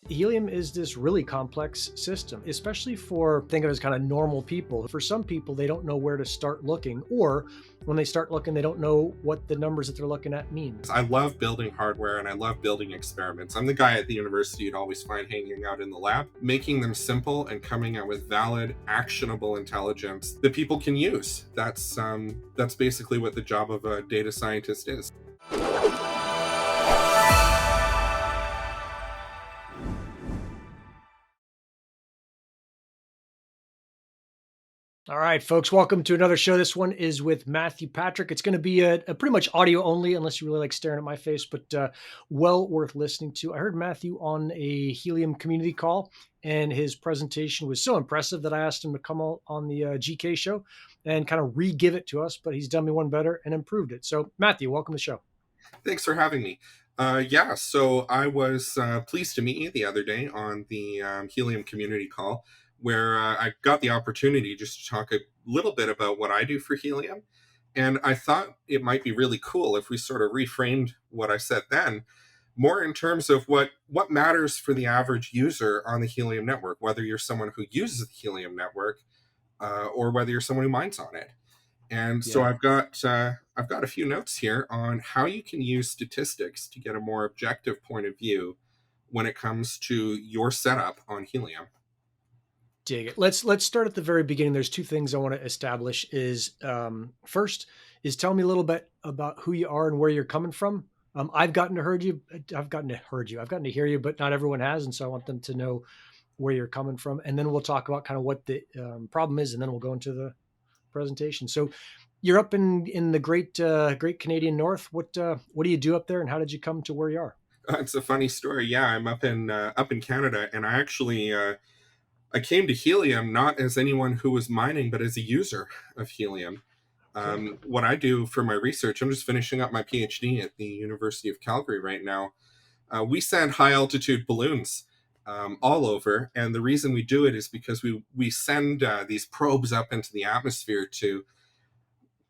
Helium is this really complex system, especially for think of it as kind of normal people. For some people, they don't know where to start looking, or when they start looking, they don't know what the numbers that they're looking at mean. I love building hardware and I love building experiments. I'm the guy at the university you'd always find hanging out in the lab, making them simple and coming out with valid, actionable intelligence that people can use. That's basically what the job of a data scientist is. All right, folks, welcome to another show. This one is with Matthew Patrick. It's going to be a pretty much audio only, unless you really like staring at my face, but well worth listening to. I heard Matthew on a Helium community call, and his presentation was so impressive that I asked him to come on the GK show and kind of re-give it to us, but he's done me one better and improved it. So, Matthew, welcome to the show. Thanks for having me. So I was pleased to meet you the other day on the Helium community call, where I got the opportunity just to talk a little bit about what I do for Helium. And I thought it might be really cool if we sort of reframed what I said then, more in terms of what matters for the average user on the Helium network, whether you're someone who uses the Helium network or whether you're someone who mines on it. And so Yeah. I've got a few notes here on how you can use statistics to get a more objective point of view when it comes to your setup on Helium. Dig it. Let's start at the very beginning. There's two things I want to establish. First is tell me a little bit about who you are and where you're coming from. I've gotten to heard you. I've gotten to heard you. I've gotten to hear you, but not everyone has, and so I want them to know where you're coming from. And then we'll talk about kind of what the problem is, and then we'll go into the presentation. So you're up in the great Canadian North. What do you do up there, and how did you come to where you are? It's a funny story. Yeah, I'm up in Canada, and I came to Helium not as anyone who was mining, but as a user of Helium. Okay. What I do for my research, I'm just finishing up my PhD at the University of Calgary right now. We send high altitude balloons all over, and the reason we do it is because we send these probes up into the atmosphere to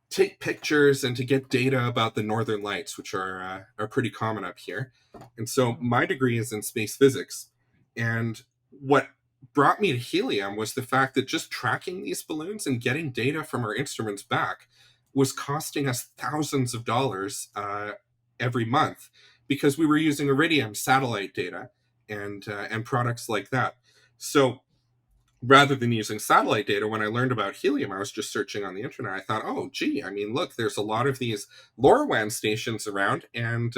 take pictures and to get data about the northern lights, which are pretty common up here. And so my degree is in space physics, and what brought me to Helium was the fact that just tracking these balloons and getting data from our instruments back was costing us thousands of dollars every month because we were using Iridium satellite data and products like that. So rather than using satellite data, when I learned about Helium, I was just searching on the internet. I thought, oh, gee, I mean, look, there's a lot of these LoRaWAN stations around, and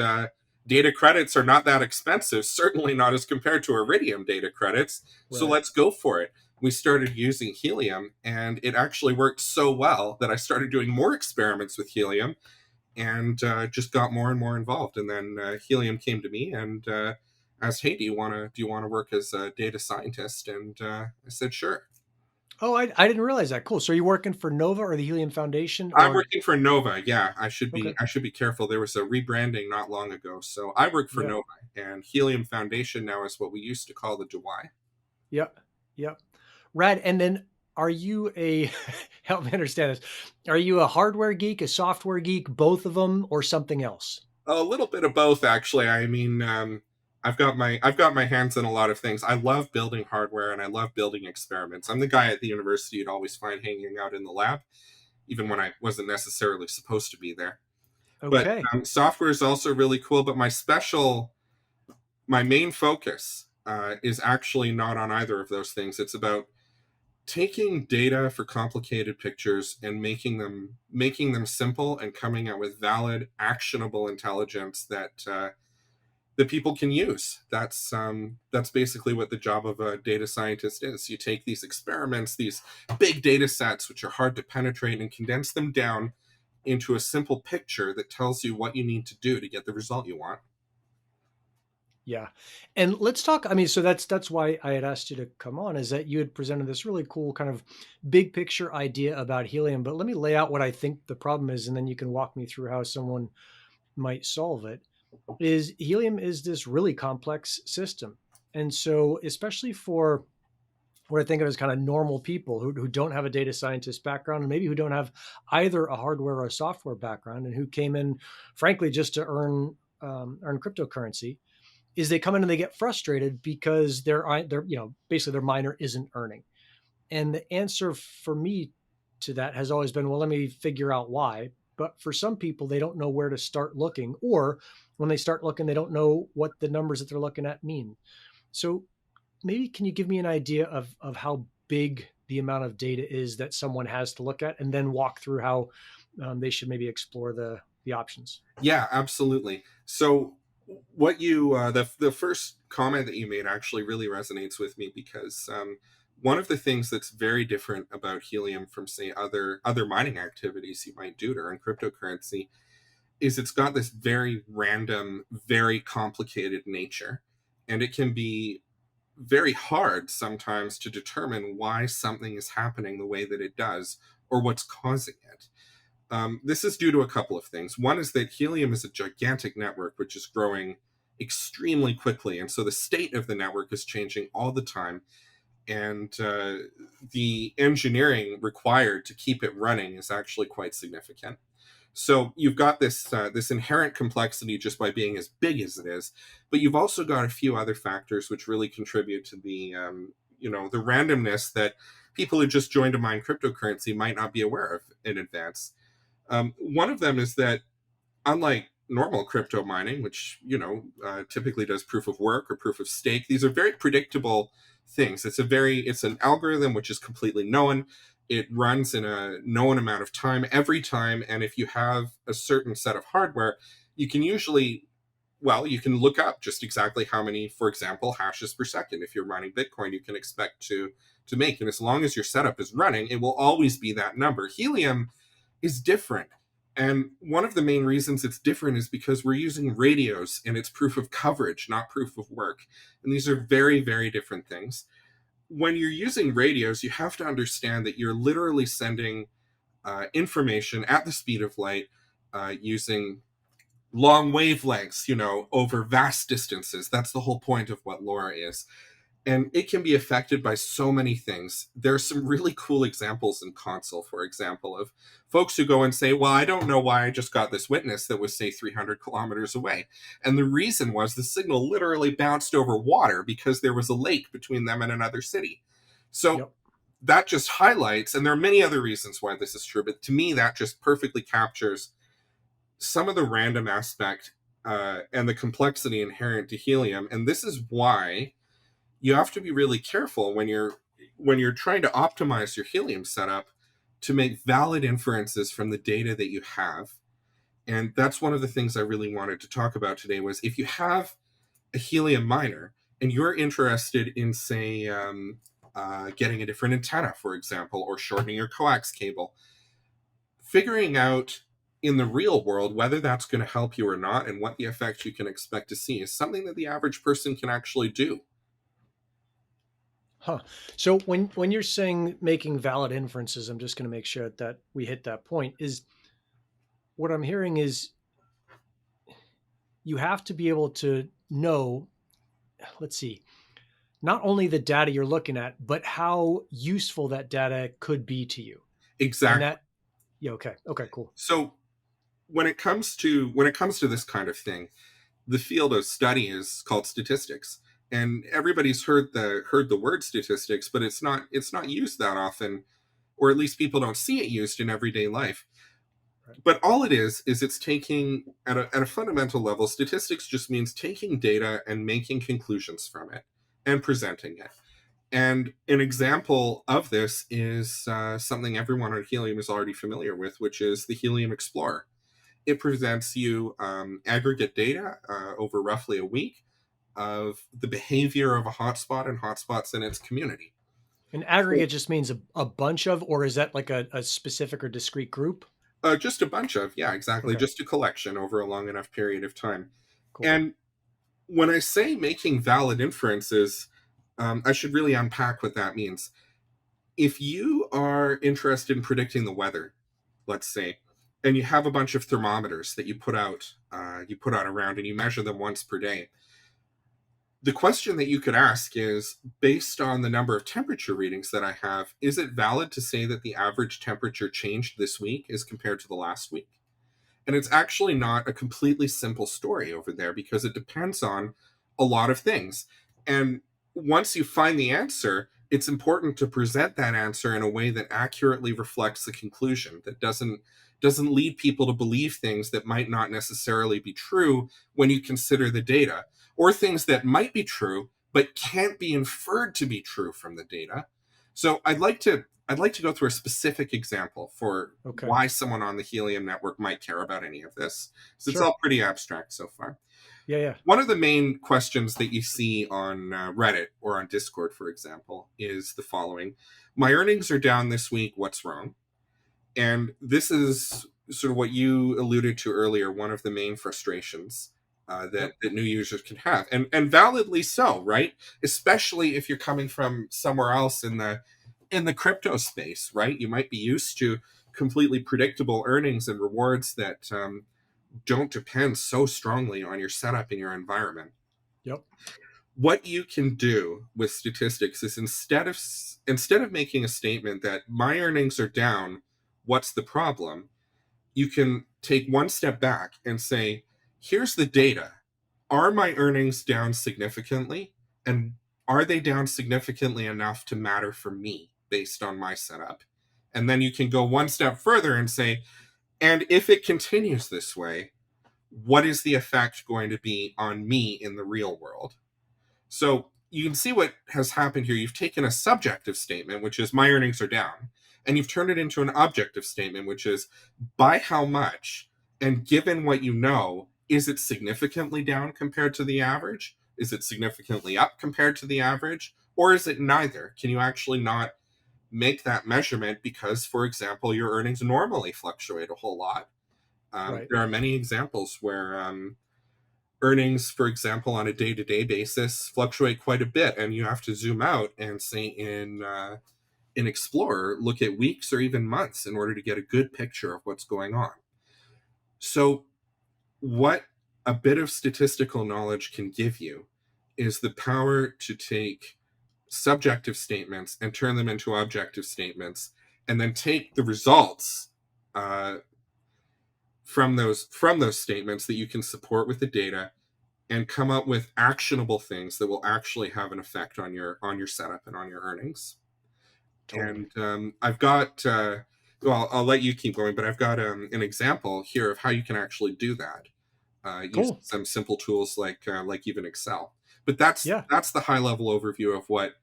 data credits are not that expensive, certainly not as compared to Iridium data credits. So Right. let's go for it. We started using Helium, and it actually worked so well that I started doing more experiments with Helium and just got more and more involved. And then Helium came to me and asked, "Hey, do you want to work as a data scientist?" And I said, "Sure." Oh, I didn't realize that. Cool. So are you working for Nova or the Helium Foundation I'm or working for Nova. Yeah, I should okay. be careful. There was a rebranding not long ago, so I work for Yeah. Nova, and Helium Foundation now is what we used to call the 𝗺𝗲𝗊. Yep. Yep. Rad. And then are you a help me understand this. Are you a hardware geek, a software geek, both of them, or something else? A little bit of both, actually. I mean, I've got my hands in a lot of things. I love building hardware and I love building experiments. I'm the guy at the university you'd always find hanging out in the lab, even when I wasn't necessarily supposed to be there. But Okay. software is also really cool. But my main focus is actually not on either of those things. It's about taking data for complicated pictures and making them simple and coming out with valid, actionable intelligence that people can use. That's basically what the job of a data scientist is. You take these experiments, these big data sets, which are hard to penetrate, and condense them down into a simple picture that tells you what you need to do to get the result you want. Yeah. And let's talk, I mean, so that's why I had asked you to come on, is that you had presented this really cool kind of big picture idea about helium, but let me lay out what I think the problem is and then you can walk me through how someone might solve it. Is helium is this really complex system. And so especially for what I think of as kind of normal people who don't have a data scientist background and maybe who don't have either a hardware or a software background and who came in, frankly, just to earn cryptocurrency. is they come in and they get frustrated because they're basically their miner isn't earning. And the answer for me to that has always been, well, let me figure out why. But for some people, they don't know where to start looking, or when they start looking, they don't know what the numbers that they're looking at mean. So maybe can you give me an idea of how big the amount of data is that someone has to look at, and then walk through how they should maybe explore the options? Yeah, absolutely. So what you the first comment that you made actually really resonates with me, because one of the things that's very different about Helium from, say, other mining activities you might do to earn cryptocurrency is it's got this very random, very complicated nature, and it can be very hard sometimes to determine why something is happening the way that it does, or what's causing it. This is due to a couple of things. One is that Helium is a gigantic network which is growing extremely quickly, and so the state of the network is changing all the time, and the engineering required to keep it running is actually quite significant. So you've got this inherent complexity just by being as big as it is, but you've also got a few other factors which really contribute to the randomness that people who just joined to mine cryptocurrency might not be aware of in advance. One of them is that, unlike normal crypto mining, which typically does proof of work or proof of stake, these are very predictable things. It's an algorithm which is completely known. It runs in a known amount of time every time, and if you have a certain set of hardware, you can look up just exactly how many, for example, hashes per second, if you're mining Bitcoin, you can expect to make. And as long as your setup is running, it will always be that number. Helium is different. And one of the main reasons it's different is because we're using radios, and it's proof of coverage, not proof of work. And these are very, very different things. When you're using radios, you have to understand that you're literally sending information at the speed of light, using long wavelengths, over vast distances. That's the whole point of what LoRa is. And it can be affected by so many things. There's some really cool examples in Console, for example, of folks who go and say, well, I don't know why I just got this witness that was, say, 300 kilometers away. And the reason was the signal literally bounced over water because there was a lake between them and another city. So Yep. that just highlights, and there are many other reasons why this is true, but to me, that just perfectly captures some of the random aspect and the complexity inherent to Helium. And this is why you have to be really careful when you're trying to optimize your Helium setup to make valid inferences from the data that you have. And that's one of the things I really wanted to talk about today, was if you have a Helium miner and you're interested in, say, getting a different antenna, for example, or shortening your coax cable, figuring out in the real world whether that's going to help you or not, and what the effect you can expect to see, is something that the average person can actually do. Huh. So when you're saying making valid inferences, I'm just going to make sure that we hit that point. Is what I'm hearing is you have to be able to know, let's see, not only the data you're looking at, but how useful that data could be to you. And Exactly. that, yeah, okay. Okay, cool. So when it comes to this kind of thing, the field of study is called statistics, and everybody's heard the word statistics, but it's not used that often, or at least people don't see it used in everyday life. Right. But all it is it's taking, at a fundamental level, statistics just means taking data and making conclusions from it and presenting it. And an example of this is something everyone on Helium is already familiar with, which is the Helium Explorer. It presents you aggregate data over roughly a week of the behavior of a hotspot and hotspots in its community. An So, aggregate just means a bunch of, or is that like a specific or discrete group? just a bunch of, yeah, exactly, Okay, just a collection over a long enough period of time. cool. And when I say making valid inferences, I should really unpack what that means. If you are interested in predicting the weather, let's say, and you have a bunch of thermometers that you put out around, and you measure them once per day, the question that you could ask is, based on the number of temperature readings that I have, is it valid to say that the average temperature changed this week as compared to the last week? And it's actually not a completely simple story over there, because it depends on a lot of things. And once you find the answer, it's important to present that answer in a way that accurately reflects the conclusion, that doesn't lead people to believe things that might not necessarily be true when you consider the data, or things that might be true but can't be inferred to be true from the data. So I'd like to go through a specific example for Okay. why someone on the Helium network might care about any of this. So it's Sure. all pretty abstract so far. Yeah. Yeah. One of the main questions that you see on Reddit or on Discord, for example, is the following: my earnings are down this week. What's wrong? And this is sort of what you alluded to earlier, one of the main frustrations Yep. that new users can have. And validly so, right? Especially if you're coming from somewhere else in the crypto space, right? You might be used to completely predictable earnings and rewards that don't depend so strongly on your setup and your environment. Yep. What you can do with statistics is instead of making a statement that my earnings are down, what's the problem? You can take one step back and say, here's the data. Are my earnings down significantly? And are they down significantly enough to matter for me based on my setup? And then you can go one step further and say, and if it continues this way, what is the effect going to be on me in the real world? So you can see what has happened here. You've taken a subjective statement, which is my earnings are down, and you've turned it into an objective statement, which is by how much, and given what you know, is it significantly down compared to the average? Is it significantly up compared to the average? Or is it neither? Can you actually not make that measurement because, for example, your earnings normally fluctuate a whole lot? Right. There are many examples where earnings, for example, on a day-to-day basis fluctuate quite a bit, and you have to zoom out and say in Explorer, look at weeks or even months in order to get a good picture of what's going on. So what a bit of statistical knowledge can give you is the power to take subjective statements and turn them into objective statements, and then take the results from those statements that you can support with the data, and come up with actionable things that will actually have an effect on your setup and on your earnings. Totally. And I've got well, I'll let you keep going, but I've got an example here of how you can actually do that using Cool. some simple tools like even Excel. But that's Yeah. that's the high level overview of what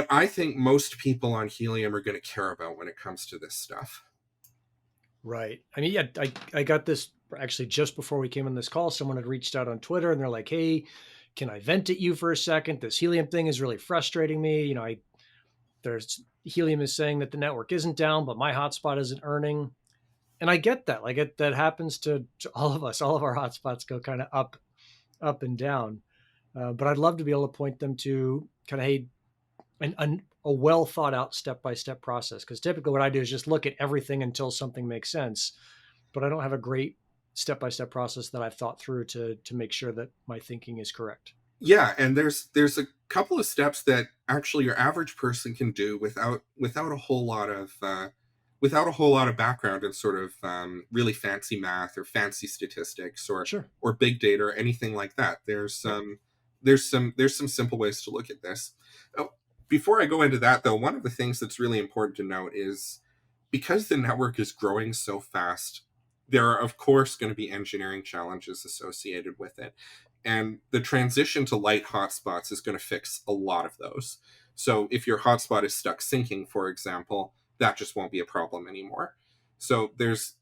I think most people on Helium are going to care about when it comes to this stuff. Right. I mean, yeah, I got this actually just before we came on this call. Someone had reached out on Twitter and they're like, "Hey, can I vent at you for a second? This Helium thing is really frustrating me. There's Helium is saying that the network isn't down, but my hotspot isn't earning." And I get that. Like that happens to all of us. All of our hotspots go kind of up and down. But I'd love to be able to point them to kind of, hey, a well thought out step by step process. Because typically what I do is just look at everything until something makes sense, but I don't have a great step by step process that I've thought through to make sure that my thinking is correct. Yeah, and there's a couple of steps that actually your average person can do without a whole lot of background in sort of really fancy math or fancy statistics Sure. or big data or anything like that. Yep. There's some simple ways to look at this. Oh, before I go into that, though, one of the things that's really important to note is because the network is growing so fast, there are of course going to be engineering challenges associated with it, and the transition to light hotspots is going to fix a lot of those. So if your hotspot is stuck syncing, for example, that just won't be a problem anymore. So there's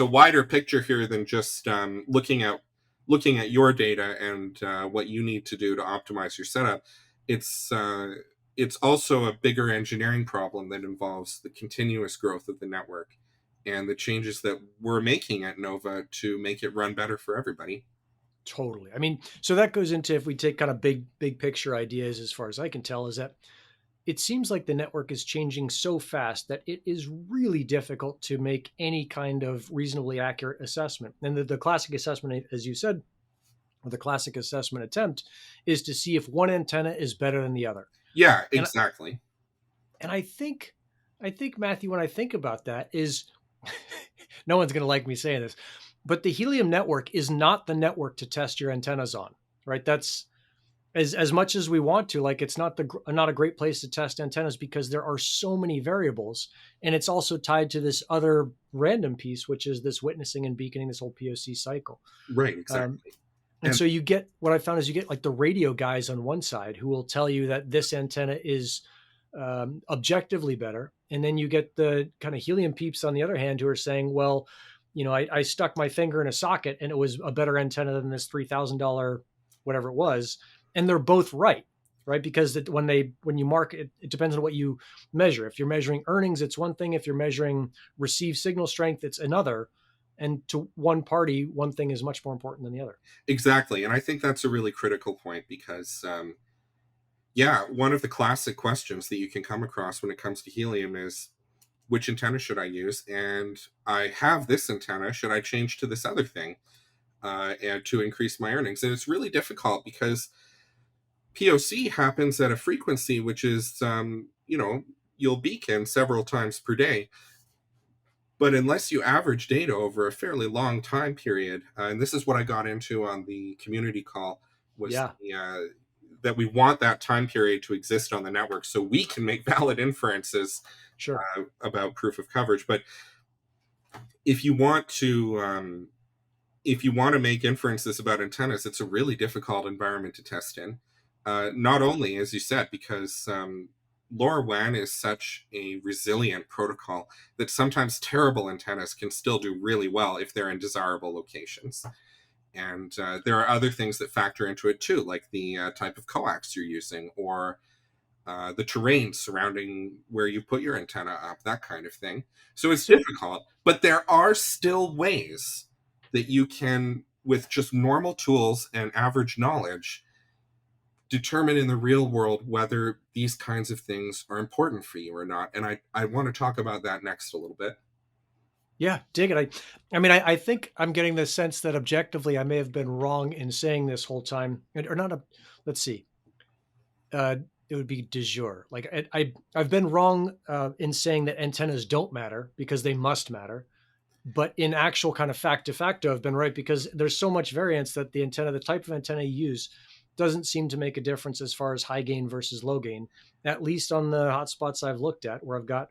a wider picture here than just looking at your data and what you need to do to optimize your setup. It's also a bigger engineering problem that involves the continuous growth of the network and the changes that we're making at Nova to make it run better for everybody. Totally. I mean, so that goes into, if we take kind of big picture ideas, as far as I can tell, is that it seems like the network is changing so fast that it is really difficult to make any kind of reasonably accurate assessment. And the classic assessment, as you said, or the classic assessment attempt, is to see if one antenna is better than the other. Yeah, And exactly. I think Matthew, when I think about that, is no one's going to like me saying this, but the Helium network is not the network to test your antennas on. right? That's as much as we want to, like, it's not a great place to test antennas because there are so many variables, and it's also tied to this other random piece, which is this witnessing and beaconing, this whole POC cycle. Right, Um, exactly. and And so you get, what I found is you get like the radio guys on one side who will tell you that this antenna is objectively better. And then you get the kind of helium peeps on the other hand who are saying, well, I stuck my finger in a socket and it was a better antenna than this $3,000, whatever it was. And they're both right. Right. Because when you mark it, it depends on what you measure. If you're measuring earnings, it's one thing. If you're measuring received signal strength, it's another. And to one party, one thing is much more important than the other. exactly. And I think that's a really critical point because, yeah, one of the classic questions that you can come across when it comes to helium is, which antenna should I use? And I have this antenna. Should I change to this other thing and to increase my earnings? And it's really difficult because POC happens at a frequency which is, you'll beacon several times per day. But unless you average data over a fairly long time period, and this is what I got into on the community call, was Yeah, that we want that time period to exist on the network so we can make valid inferences sure. about proof of coverage. But if you want to make inferences about antennas, it's a really difficult environment to test in. Not only, as you said, because LoRaWAN is such a resilient protocol that sometimes terrible antennas can still do really well if they're in desirable locations. And there are other things that factor into it too, like the type of coax you're using, or the terrain surrounding where you put your antenna up, that kind of thing. So it's So difficult, but there are still ways that you can, with just normal tools and average knowledge, determine in the real world whether these kinds of things are important for you or not. And I want to talk about that next a little bit. yeah, dig it. I mean, I think I'm getting the sense that objectively I may have been wrong in saying this whole time, or not. Let's see. It would be de jure. Like I've been wrong in saying that antennas don't matter because they must matter. But in actual kind of fact de facto, I've been right because there's so much variance that the type of antenna you use, doesn't seem to make a difference as far as high gain versus low gain. At least on the hotspots I've looked at, where I've got,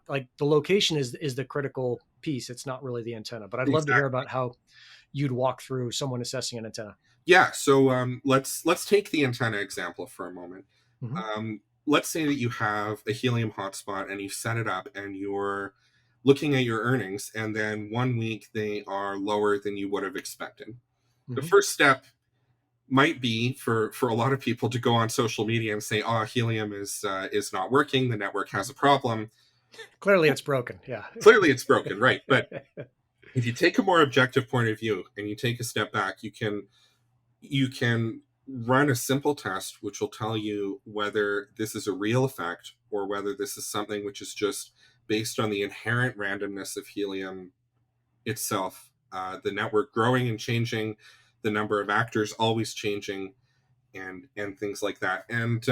like the location is the critical piece. It's not really the antenna. But I'd love to hear Exactly. about how you'd walk through someone assessing an antenna. Yeah. So let's take the antenna example for a moment. Mm-hmm. Let's say that you have a helium hotspot and you set it up and you're looking at your earnings, and then 1 week they are lower than you would have expected. The Mm-hmm. first step might be for a lot of people to go on social media and say, "Oh, helium is not working. The network has a problem. Clearly, it's broken. Yeah. Clearly, it's broken." Right, but if you take a more objective point of view and you take a step back, you can run a simple test which will tell you whether this is a real effect or whether this is something which is just based on the inherent randomness of helium itself, the network growing and changing, the number of actors always changing, and things like that. And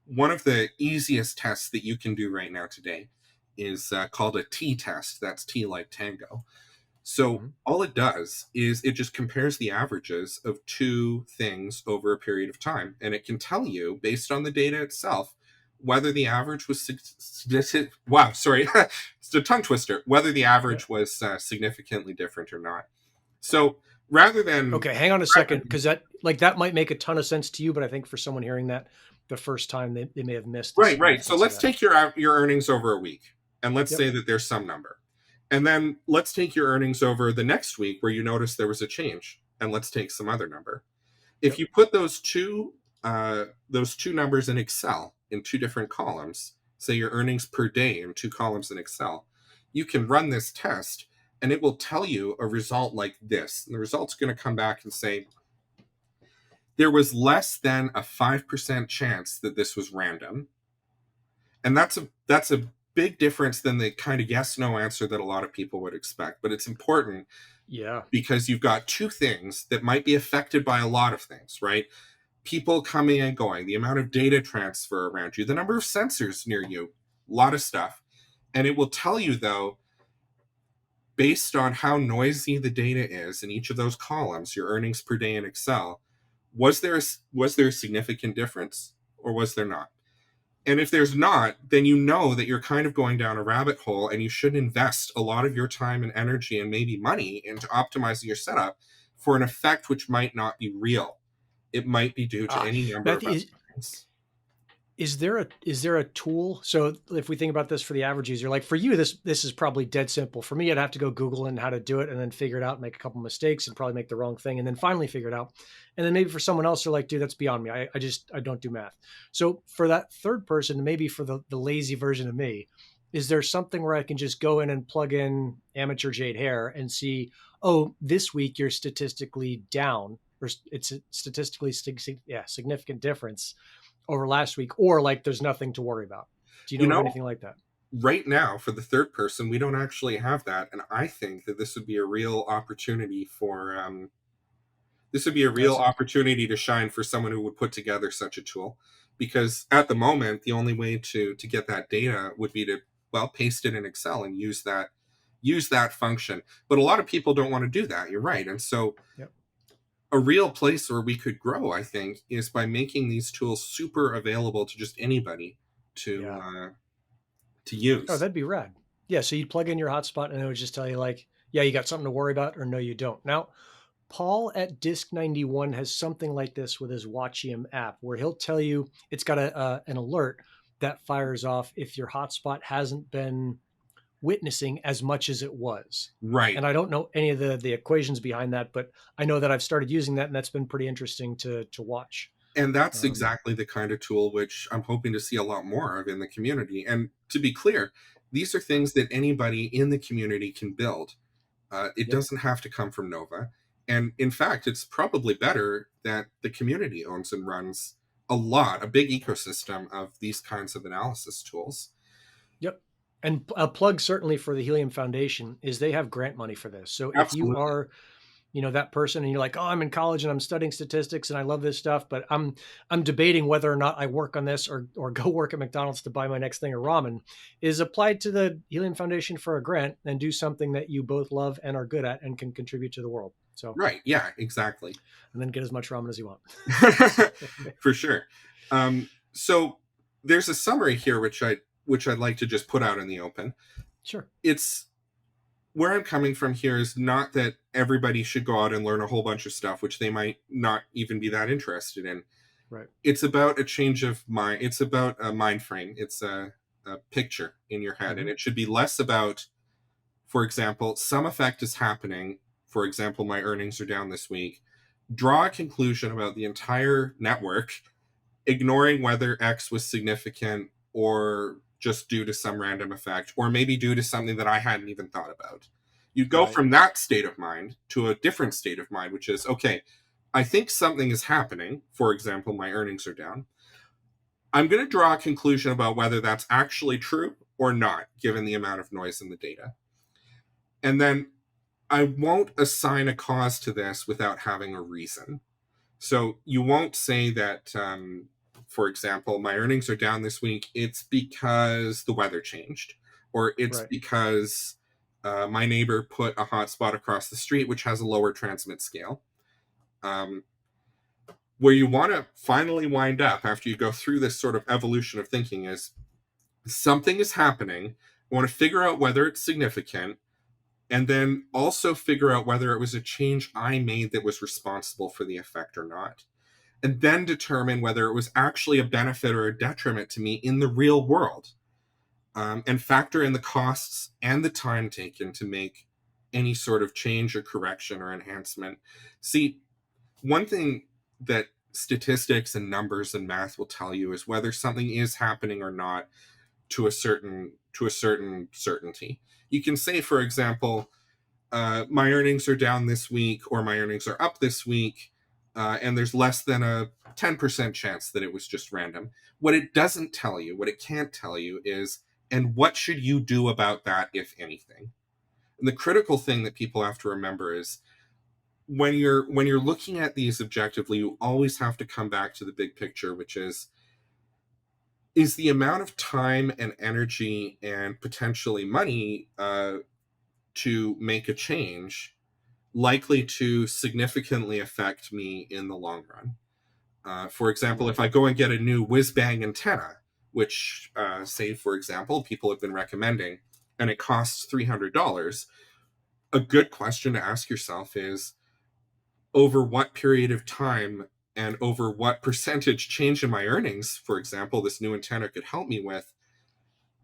one of the easiest tests that you can do right now today is called a t-test. That's T like tango. So Mhm. all it does is it just compares the averages of two things over a period of time, and it can tell you based on the data itself whether the average was wow, sorry, it's a tongue twister. Whether the Yeah. average was significantly different or not. So rather than Okay, hang on a second, because that might make a ton of sense to you, but I think for someone hearing that the first time, they may have missed the right, right. So significance of let's that. take your earnings over a week, and let's Yep. say that there's some number, and then let's take your earnings over the next week where you notice there was a change, and let's take some other number. If Yep. you put those two numbers in Excel in two different columns, say your earnings per day in two columns in Excel, you can run this test and it will tell you a result like this. And the result's going to come back and say there was less than a 5% chance that this was random. And that's a big difference than the kind of yes no answer that a lot of people would expect. But it's important Yeah. because you've got two things that might be affected by a lot of things, right? People coming and going, the amount of data transfer around you, the number of sensors near you, a lot of stuff. And it will tell you, though, based on how noisy the data is in each of those columns, your earnings per day in Excel, was there a significant difference, or was there not? And if there's not, then you know that you're kind of going down a rabbit hole, and you should invest a lot of your time and energy and maybe money into optimizing your setup for an effect which might not be real. It might be due to Ah, any number of Matthew, other things. is there a tool? So if we think about this for the average user, like for you, this is probably dead simple. For me, I'd have to go Google and how to do it and then figure it out, make a couple mistakes and probably make the wrong thing and then finally figure it out. And then maybe for someone else, they're like, dude, that's beyond me. I don't do math. So for that third person, maybe for the lazy version of me, is there something where I can just go in and plug in amateur Jade Hair and see, oh, this week you're statistically down, or it's a statistically significant difference over last week, or like there's nothing to worry about. Do you You know of know, anything like that? right now for the third person, we don't actually have that, and I think that this would be a real opportunity for this would be a real That's opportunity to shine for someone who would put together such a tool, because at the moment the only way to get that data would be to, well, paste it in Excel and use that function. But a lot of people don't want to do that, you're right. And so yep, a real place where we could grow, I think, is by making these tools super available to just anybody to yeah. uh, to Oh, use. that'd be rad. Yeah, so you'd plug in your hotspot and it would just tell you like, yeah, you got something to worry about, or no, you don't. Now, Paul at Disk 91 has something like this with his Watchium app, where he'll tell you it's got an alert that fires off if your hotspot hasn't been witnessing as much as it was. Right. And I don't know any of the equations behind that, but I know that I've started using that, and that's been pretty interesting to watch. And that's Um, exactly the kind of tool which I'm hoping to see a lot more of in the community. And to be clear, these are things that anybody in the community can build. It yep. doesn't have to come from Nova. And in fact, it's probably better that the community owns and runs a big ecosystem of these kinds of analysis tools. Yep. And a plug certainly for the Helium Foundation is they have grant money for this. So if you Absolutely. are, that person and you're like, oh, I'm in college and I'm studying statistics and I love this stuff, but I'm debating whether or not I work on this or go work at McDonald's to buy my next thing of ramen, is applied to the Helium Foundation for a grant and do something that you both love and are good at and can contribute to the world. So, Right. Yeah, exactly. and then get as much ramen as you want. For sure. So there's a summary here which I'd like to just put out in the open. Sure. It's where I'm coming from here is not that everybody should go out and learn a whole bunch of stuff which they might not even be that interested in. Right. It's about a change of mind. It's about a mind frame. It's a picture in your head, and Mm-hmm. it should be less about, for example, some effect is happening. For example, my earnings are down this week. Draw a conclusion about the entire network, ignoring whether X was significant or just due to some random effect, or maybe due to something that I hadn't even thought about. You go Right. from that state of mind to a different state of mind, which is, okay, I think something is happening. For example, my earnings are down. I'm going to draw a conclusion about whether that's actually true or not, given the amount of noise in the data. And then I won't assign a cause to this without having a reason. So you won't say that, for example, my earnings are down this week. It's because the weather changed, or it's Right. because my neighbor put a hotspot across the street, which has a lower transmit scale. Um, where you want to finally wind up after you go through this sort of evolution of thinking is something is happening. I want to figure out whether it's significant, and then also figure out whether it was a change I made that was responsible for the effect or not. And then determine whether it was actually a benefit or a detriment to me in the real world. And factor in the costs and the time taken to make any sort of change or correction or enhancement. See, one thing that statistics and numbers and math will tell you is whether something is happening or not to a certain certainty. You can say, for example, my earnings are down this week or my earnings are up this week, and there's less than a 10% chance that it was just random. What it doesn't tell you, what it can't tell you is, and what should you do about that, if anything? And the critical thing that people have to remember is when you're looking at these objectively, you always have to come back to the big picture, which is the amount of time and energy and potentially money to make a change likely to significantly affect me in the long run. For example, if Right. I go and get a new whiz-bang antenna, which, say, for example, people have been recommending, and it costs $300, a good question to ask yourself is, over what period of time and over what percentage change in my earnings, for example, this new antenna could help me with,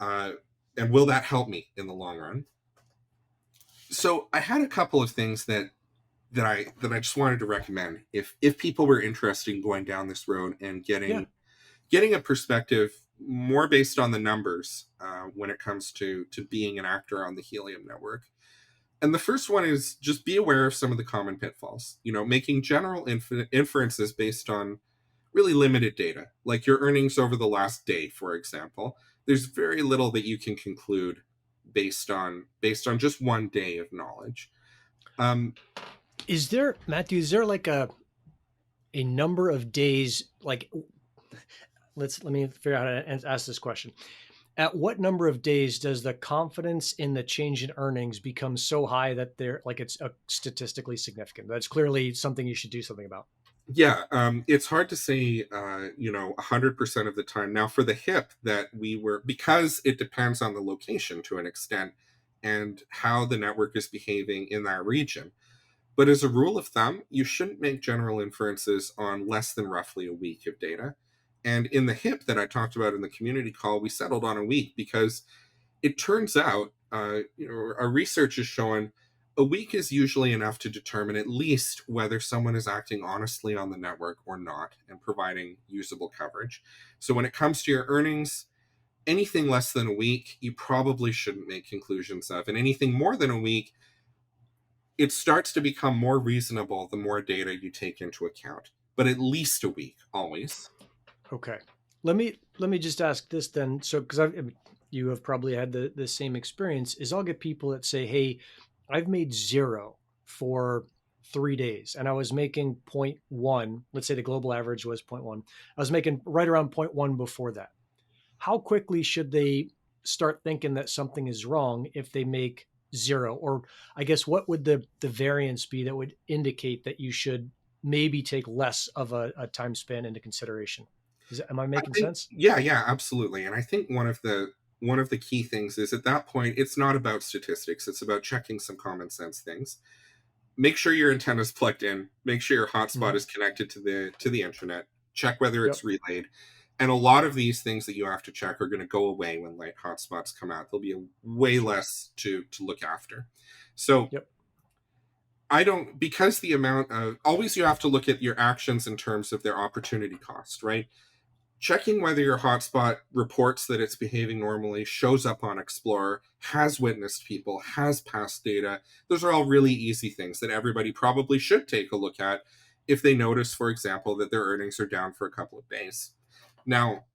uh, and will that help me in the long run? So I had a couple of things that I just wanted to recommend if people were interested in going down this road and Yeah. getting a perspective more based on the numbers, when it comes to being an actor on the Helium network. And the first one is just be aware of some of the common pitfalls. Making general inferences based on really limited data, like your earnings over the last day, for example. There's very little that you can conclude based on just one day of knowledge. Um, Is there, Matthew, is there like a number of days, like, let me figure out how to ask this question. At what number of days does the confidence in the change in earnings become so high that they're like it's statistically significant? That's clearly something you should do something about. yeah, it's hard to say, 100% of the time. Now, for the HIP that we were, because it depends on the location to an extent and how the network is behaving in that region. But as a rule of thumb, you shouldn't make general inferences on less than roughly a week of data. And in the HIP that I talked about in the community call, we settled on a week because it turns out, our research is showing a week is usually enough to determine at least whether someone is acting honestly on the network or not and providing usable coverage. So when it comes to your earnings, anything less than a week, you probably shouldn't make conclusions of. And anything more than a week, it starts to become more reasonable the more data you take into account. But at least a week, always. Okay. Let me just ask this then. So, because you have probably had the same experience. Is I'll get people that say, "Hey, I've made zero for 3 days, and I was making zero point 0.1. Let's say the global average was zero point 0.1. I was making right around zero point 0.1 before that. How quickly should they start thinking that something is wrong if they make zero? Or I guess what would the variance be that would indicate that you should maybe take less of a time span into consideration? Am I I making think, sense? yeah, yeah, absolutely. And I think one of the key things is at that point, it's not about statistics. It's about checking some common sense things. Make sure your antenna is plugged in. Make sure your hotspot Hmm. is connected to the internet. Check whether Yep. it's relayed. And a lot of these things that you have to check are going to go away when light hotspots come out. There'll be way Sure. less to look after. So Yep. I don't, because the amount of, always you have to look at your actions in terms of their opportunity cost, right? Checking whether your hotspot reports that it's behaving normally, shows up on Explorer, has witnessed people, has passed data. Those are all really easy things that everybody probably should take a look at if they notice, for example, that their earnings are down for a couple of days. Now,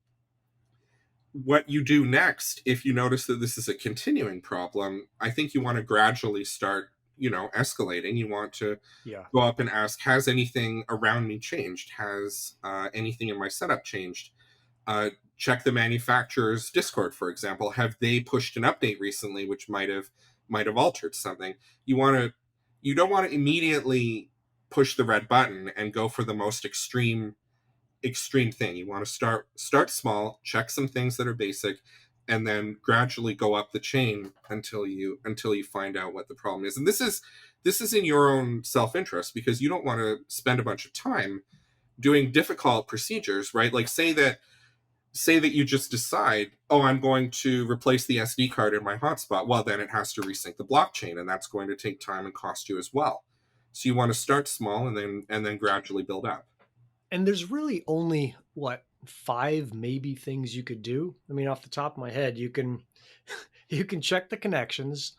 what you do next, if you notice that this is a continuing problem, I think you want to gradually start, escalating. You want to Yeah. go up and ask, has anything around me changed? Has anything in my setup changed? Check the manufacturer's Discord, for example. Have they pushed an update recently which might have altered something? You don't want to immediately push the red button and go for the most extreme thing. You want to start small, check some things that are basic, and then gradually go up the chain until you find out what the problem is. And this is in your own self-interest, because you don't want to spend a bunch of time doing difficult procedures, right? Like say that you just decide, oh, I'm going to replace the SD card in my hotspot. Well, then it has to resync the blockchain, and that's going to take time and cost you as well. So you want to start small and then gradually build up. And there's really only what, five maybe things you could do. I mean, off the top of my head, you can you can check the connections.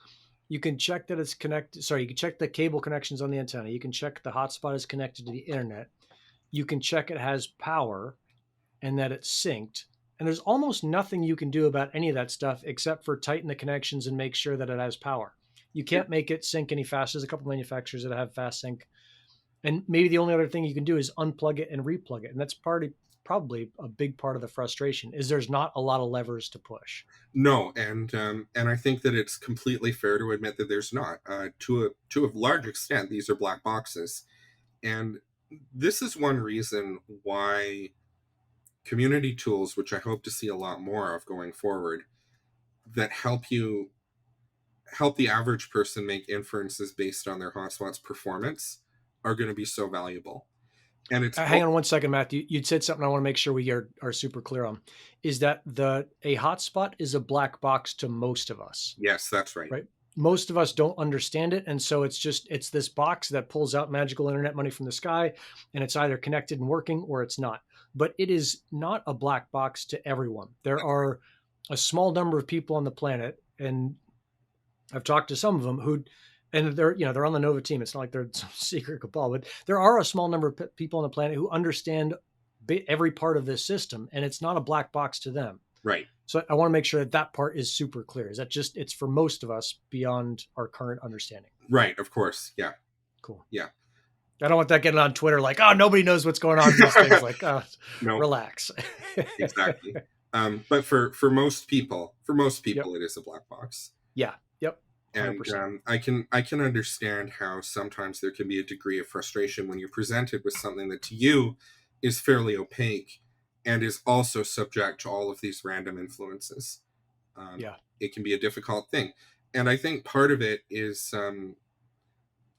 You can check that it's connected. Sorry, you can check the cable connections on the antenna. You can check the hotspot is connected to the internet. You can check it has power and that it's synced. And there's almost nothing you can do about any of that stuff except for tighten the connections and make sure that it has power. You Yeah. can't make it sync any faster. There's a couple manufacturers that have fast sync. And maybe the only other thing you can do is unplug it and replug it. And that's probably a big part of the frustration is there's not a lot of levers to push. No, and I think that it's completely fair to admit that there's not. To a large extent, these are black boxes, and this is one reason why community tools, which I hope to see a lot more of going forward, that help the average person make inferences based on their hotspot's performance, are going to be so valuable. And it's Hang on one second, Matthew. You'd said something I want to make sure we are super clear on. Is that a hotspot is a black box to most of us, yes, that's right. right? Most of us don't understand it. And so it's this box that pulls out magical internet money from the sky, and it's either connected and working or it's not. But it is not a black box to everyone. There are a small number of people on the planet, and I've talked to some of them and they're on the Nova team. It's not like they're some secret cabal, but there are a small number of people on the planet who understand every part of this system, and it's not a black box to them. Right. So I want to make sure that part is super clear. Is that just, it's for most of us beyond our current understanding? Right. Of course. Yeah. Cool. Yeah. I don't want that getting on Twitter like, oh, nobody knows what's going on in these things. Like, oh, no. Relax. Exactly. But for most people, yep. It is a black box. Yeah. Yep. 100%. And I can understand how sometimes there can be a degree of frustration when you're presented with something that to you is fairly opaque and is also subject to all of these random influences. It can be a difficult thing. And I think part of it is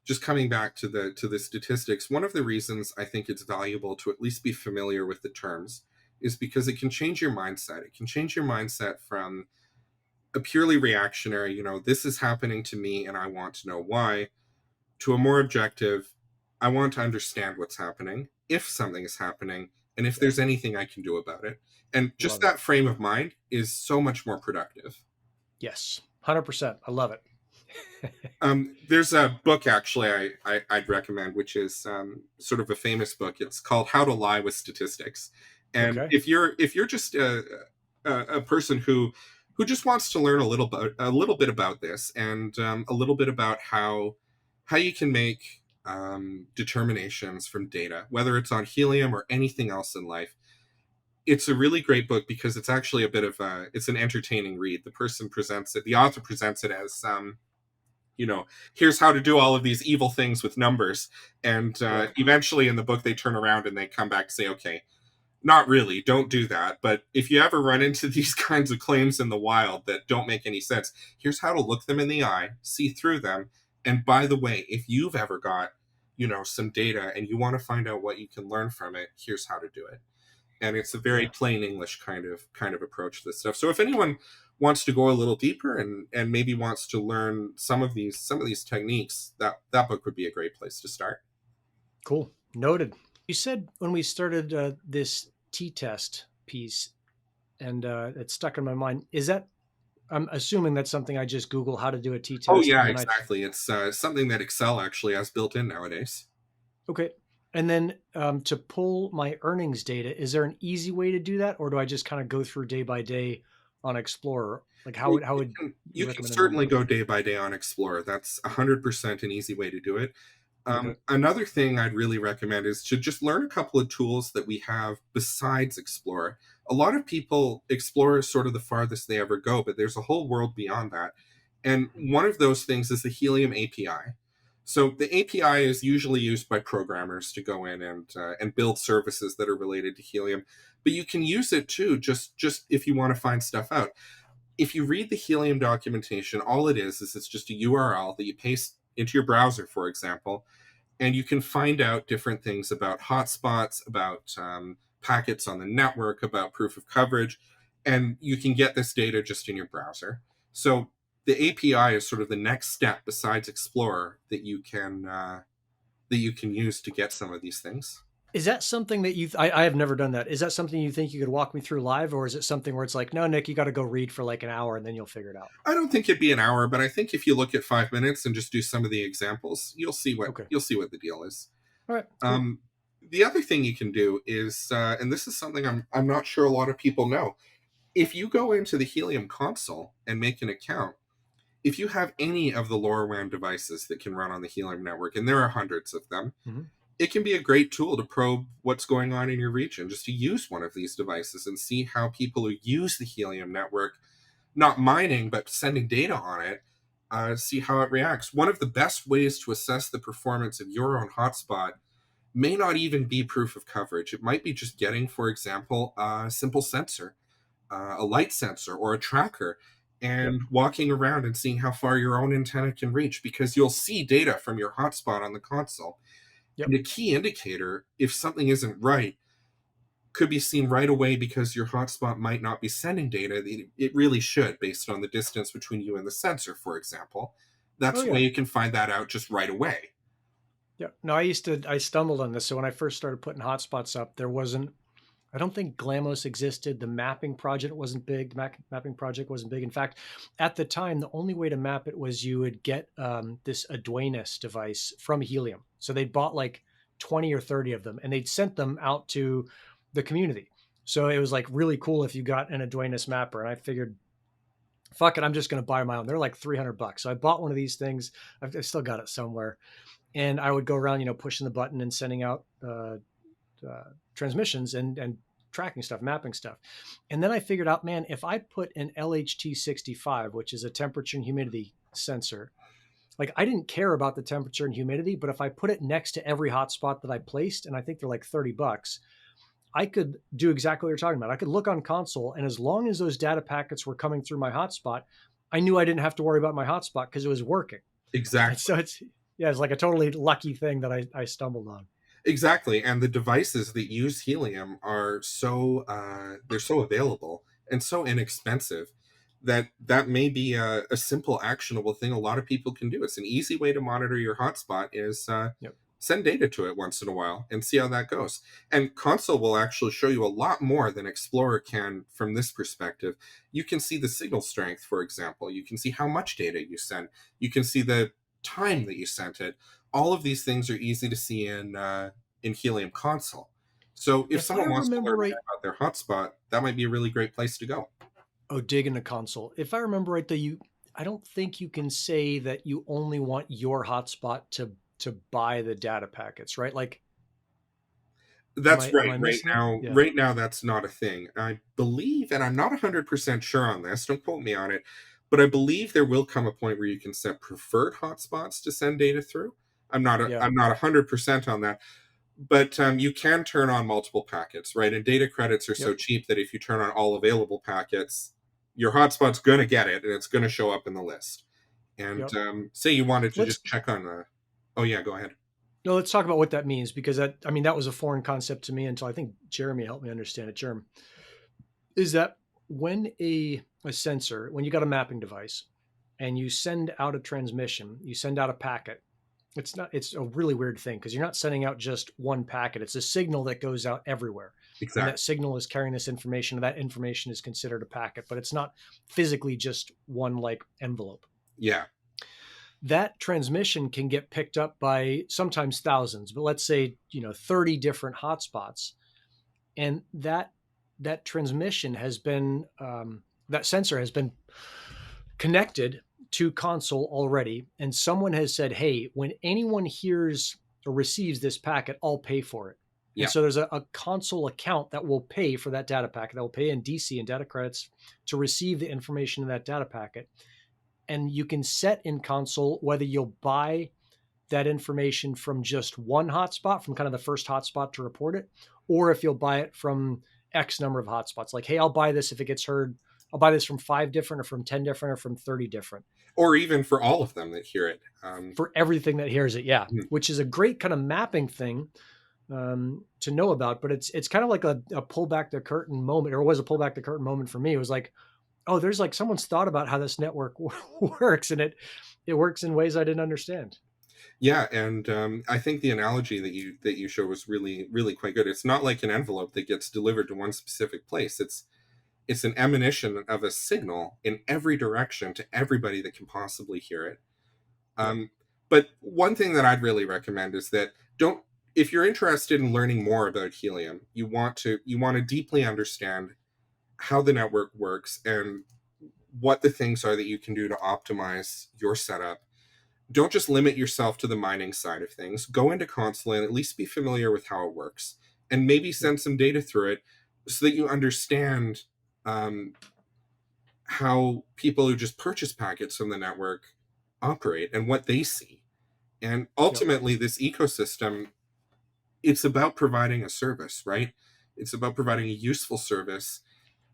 just coming back to the statistics. One of the reasons I think it's valuable to at least be familiar with the terms is because it can change your mindset. It can change your mindset from a purely reactionary, this is happening to me and I want to know why, to a more objective, I want to understand what's happening, if something is happening, and if there's anything I can do about it. And just that frame of mind is so much more productive. Yes, 100%. I love it. There's a book actually I'd recommend, which is sort of a famous book. It's called How to Lie with Statistics. And if you're just a person who just wants to learn a little bit about this, and a little bit about how you can make determinations from data, whether it's on helium or anything else in life, it's a really great book because it's actually it's an entertaining read. The author presents it as here's how to do all of these evil things with numbers, and eventually in the book they turn around and they come back and say, okay, not really, don't do that. But if you ever run into these kinds of claims in the wild that don't make any sense, here's how to look them in the eye, see through them. And by the way, if you've ever got, some data and you want to find out what you can learn from it, here's how to do it. And it's a very plain English kind of approach to this stuff. So if anyone wants to go a little deeper and maybe wants to learn some of these techniques, that book would be a great place to start. Cool. Noted. You said when we started this t-test piece, and it stuck in my mind, is that, I'm assuming that's something I just Google how to do a t-test. Oh yeah, exactly. It's something that Excel actually has built in nowadays. Okay. And then to pull my earnings data, is there an easy way to do that? Or do I just kind of go through day by day on Explorer? Like how would you can certainly go day by day on Explorer. That's 100% an easy way to do it. Another thing I'd really recommend is to just learn a couple of tools that we have besides Explorer. A lot of people, Explorer is sort of the farthest they ever go, but there's a whole world beyond that. And one of those things is the Helium API. So the API is usually used by programmers to go in and build services that are related to Helium. But you can use it too, just if you want to find stuff out. If you read the Helium documentation, all it is it's just a URL that you paste into your browser, for example, and you can find out different things about hotspots, about packets on the network, about proof of coverage, and you can get this data just in your browser. So the API is sort of the next step besides Explorer that you can use to get some of these things. Is that something that I have never done that. Is that something you think you could walk me through live, or is it something where it's like, no, Nick, you got to go read for like an hour and then you'll figure it out? I don't think it'd be an hour, but I think if you look at 5 minutes and just do some of the examples, you'll see what the deal is. All right. Cool. The other thing you can do is, and this is something I'm not sure a lot of people know, if you go into the Helium console and make an account, if you have any of the LoRaWAN devices that can run on the Helium network, and there are hundreds of them, it can be a great tool to probe what's going on in your region, just to use one of these devices and see how people who use the Helium network, not mining, but sending data on it, see how it reacts. One of the best ways to assess the performance of your own hotspot may not even be proof of coverage. It might be just getting, for example, a simple sensor, a light sensor or a tracker, Yep. and walking around and seeing how far your own antenna can reach, because you'll see data from your hotspot on the console. And Yep. a key indicator, if something isn't right, could be seen right away because your hotspot might not be sending data that it really should, based on the distance between you and the sensor, for example. Oh That's the way yeah. you can find that out just right away. Yeah. No, I stumbled on this. So when I first started putting hotspots up, there wasn't, I don't think 𝗪𝗏 existed. The mapping project wasn't big. The mapping project wasn't big. In fact, at the time, the only way to map it was you would get this 𝗺𝗿𝗏 device from Helium. So they bought like 20 or 30 of them and they'd sent them out to the community. So it was like really cool if you got an 𝗺𝗿𝗏 mapper. And I figured, fuck it, I'm just going to buy my own. They're like $300. So I bought one of these things. I've still got it somewhere. And I would go around, pushing the button and sending out transmissions and tracking stuff, mapping stuff. And then I figured out, man, if I put an 𝗚HT65, which is a temperature and humidity sensor, like I didn't care about the temperature and humidity, but if I put it next to every hotspot that I placed, and I think they're like $30, I could do exactly what you're talking about. I could look on console, and as long as those data packets were coming through my hotspot, I knew I didn't have to worry about my hotspot because it was working. And Exactly. so it's like a totally lucky thing that I stumbled on. Exactly. And the devices that use Helium are so they're so available and so inexpensive that that may be a simple actionable thing a lot of people can do. It's an easy way to monitor your hotspot is Yep. send data to it once in a while and see how that goes. And console will actually show you a lot more than Explorer can from this perspective. You can see the signal strength, for example. You can see how much data you send. You can see the time that you sent it. All of these things are easy to see in Helium console. So if If I someone wants to remember learn right, more about their hotspot, that might be a really great place to go. oh, dig in the console. If I remember right, though, I don't think you can say that you only want your hotspot to buy the data packets, right? Like, That's am right. I missing it? Yeah. Right now, that's not a thing. I believe, and I'm not 100% sure on this. Don't quote me on it, but I believe there will come a point where you can set preferred hotspots to send data through. Yeah. I'm not 100% on that, but you can turn on multiple packets, right? And data credits are so Yep. cheap that if you turn on all available packets, your hotspot's going to get it, and it's going to show up in the list. And Yep. say you wanted to Let's just check on the. Oh yeah, go ahead. no, let's talk about what that means because I mean, that was a foreign concept to me until I think Jeremy helped me understand it. Jeremy, is that when a sensor, when you got a mapping device and you send out a transmission, you send out a packet. It's a really weird thing because you're not sending out just one packet. It's a signal that goes out everywhere. And that Exactly. signal is carrying this information. And that information is considered a packet, but it's not physically just one like envelope. Yeah. That transmission can get picked up by sometimes thousands, but let's say, 30 different hotspots. And that transmission has been, that sensor has been connected to console already, and someone has said, hey, when anyone hears or receives this packet, I'll pay for it. And Yeah. so there's a console account that will pay for that data packet, that will pay in DC and data credits to receive the information in that data packet. And you can set in console whether you'll buy that information from just one hotspot, from kind of the first hotspot to report it, or if you'll buy it from X number of hotspots. Like, hey, I'll buy this if it gets heard. I'll buy this from 5 different or from 10 different or from 30 different, Or even for all of them that hear it. for everything that hears it. Yeah. Mhm. Which is a great kind of mapping thing to know about. But it's kind of like a pull back the curtain moment, or it was a pull back the curtain moment for me. It was like, oh, there's like someone's thought about how this network works, and it works in ways I didn't understand. Yeah, and I think the analogy that you show was really quite good. It's not like an envelope that gets delivered to one specific place. It's an emanation of a signal in every direction to everybody that can possibly hear it. Yep. Um, but one thing that I'd really recommend is that don't if you're interested in learning more about Helium, you want to deeply understand how the network works and what the things are that you can do to optimize your setup. don't just limit yourself to the mining side of things. Go into console and at least be familiar with how it works, and maybe Yep. send some data through it so that you understand um, how people who just purchase packets from the network operate and what they see. And Yep. ultimately, this ecosystem, it's about providing a service, right? It's about providing a useful service.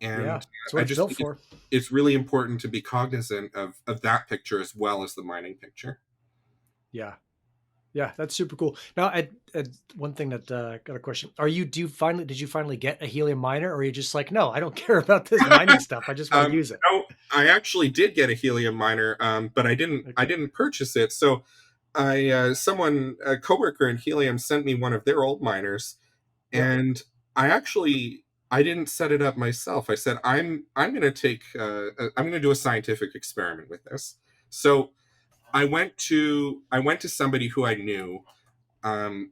Yeah. And That's what I it's just built think for. it's really important to be cognizant of that picture as well as the mining picture. Yeah. Yeah, that's super cool. Now, one thing that got a question: did you finally get a helium miner, or are you just like, no, I don't care about this mining stuff. I just want to use it. No, I actually did get a helium miner, but I Okay. didn't purchase it. So a coworker in Helium sent me one of their old miners, Yep. and I didn't set it up myself. I said I'm going to do a scientific experiment with this. So I went to somebody who I knew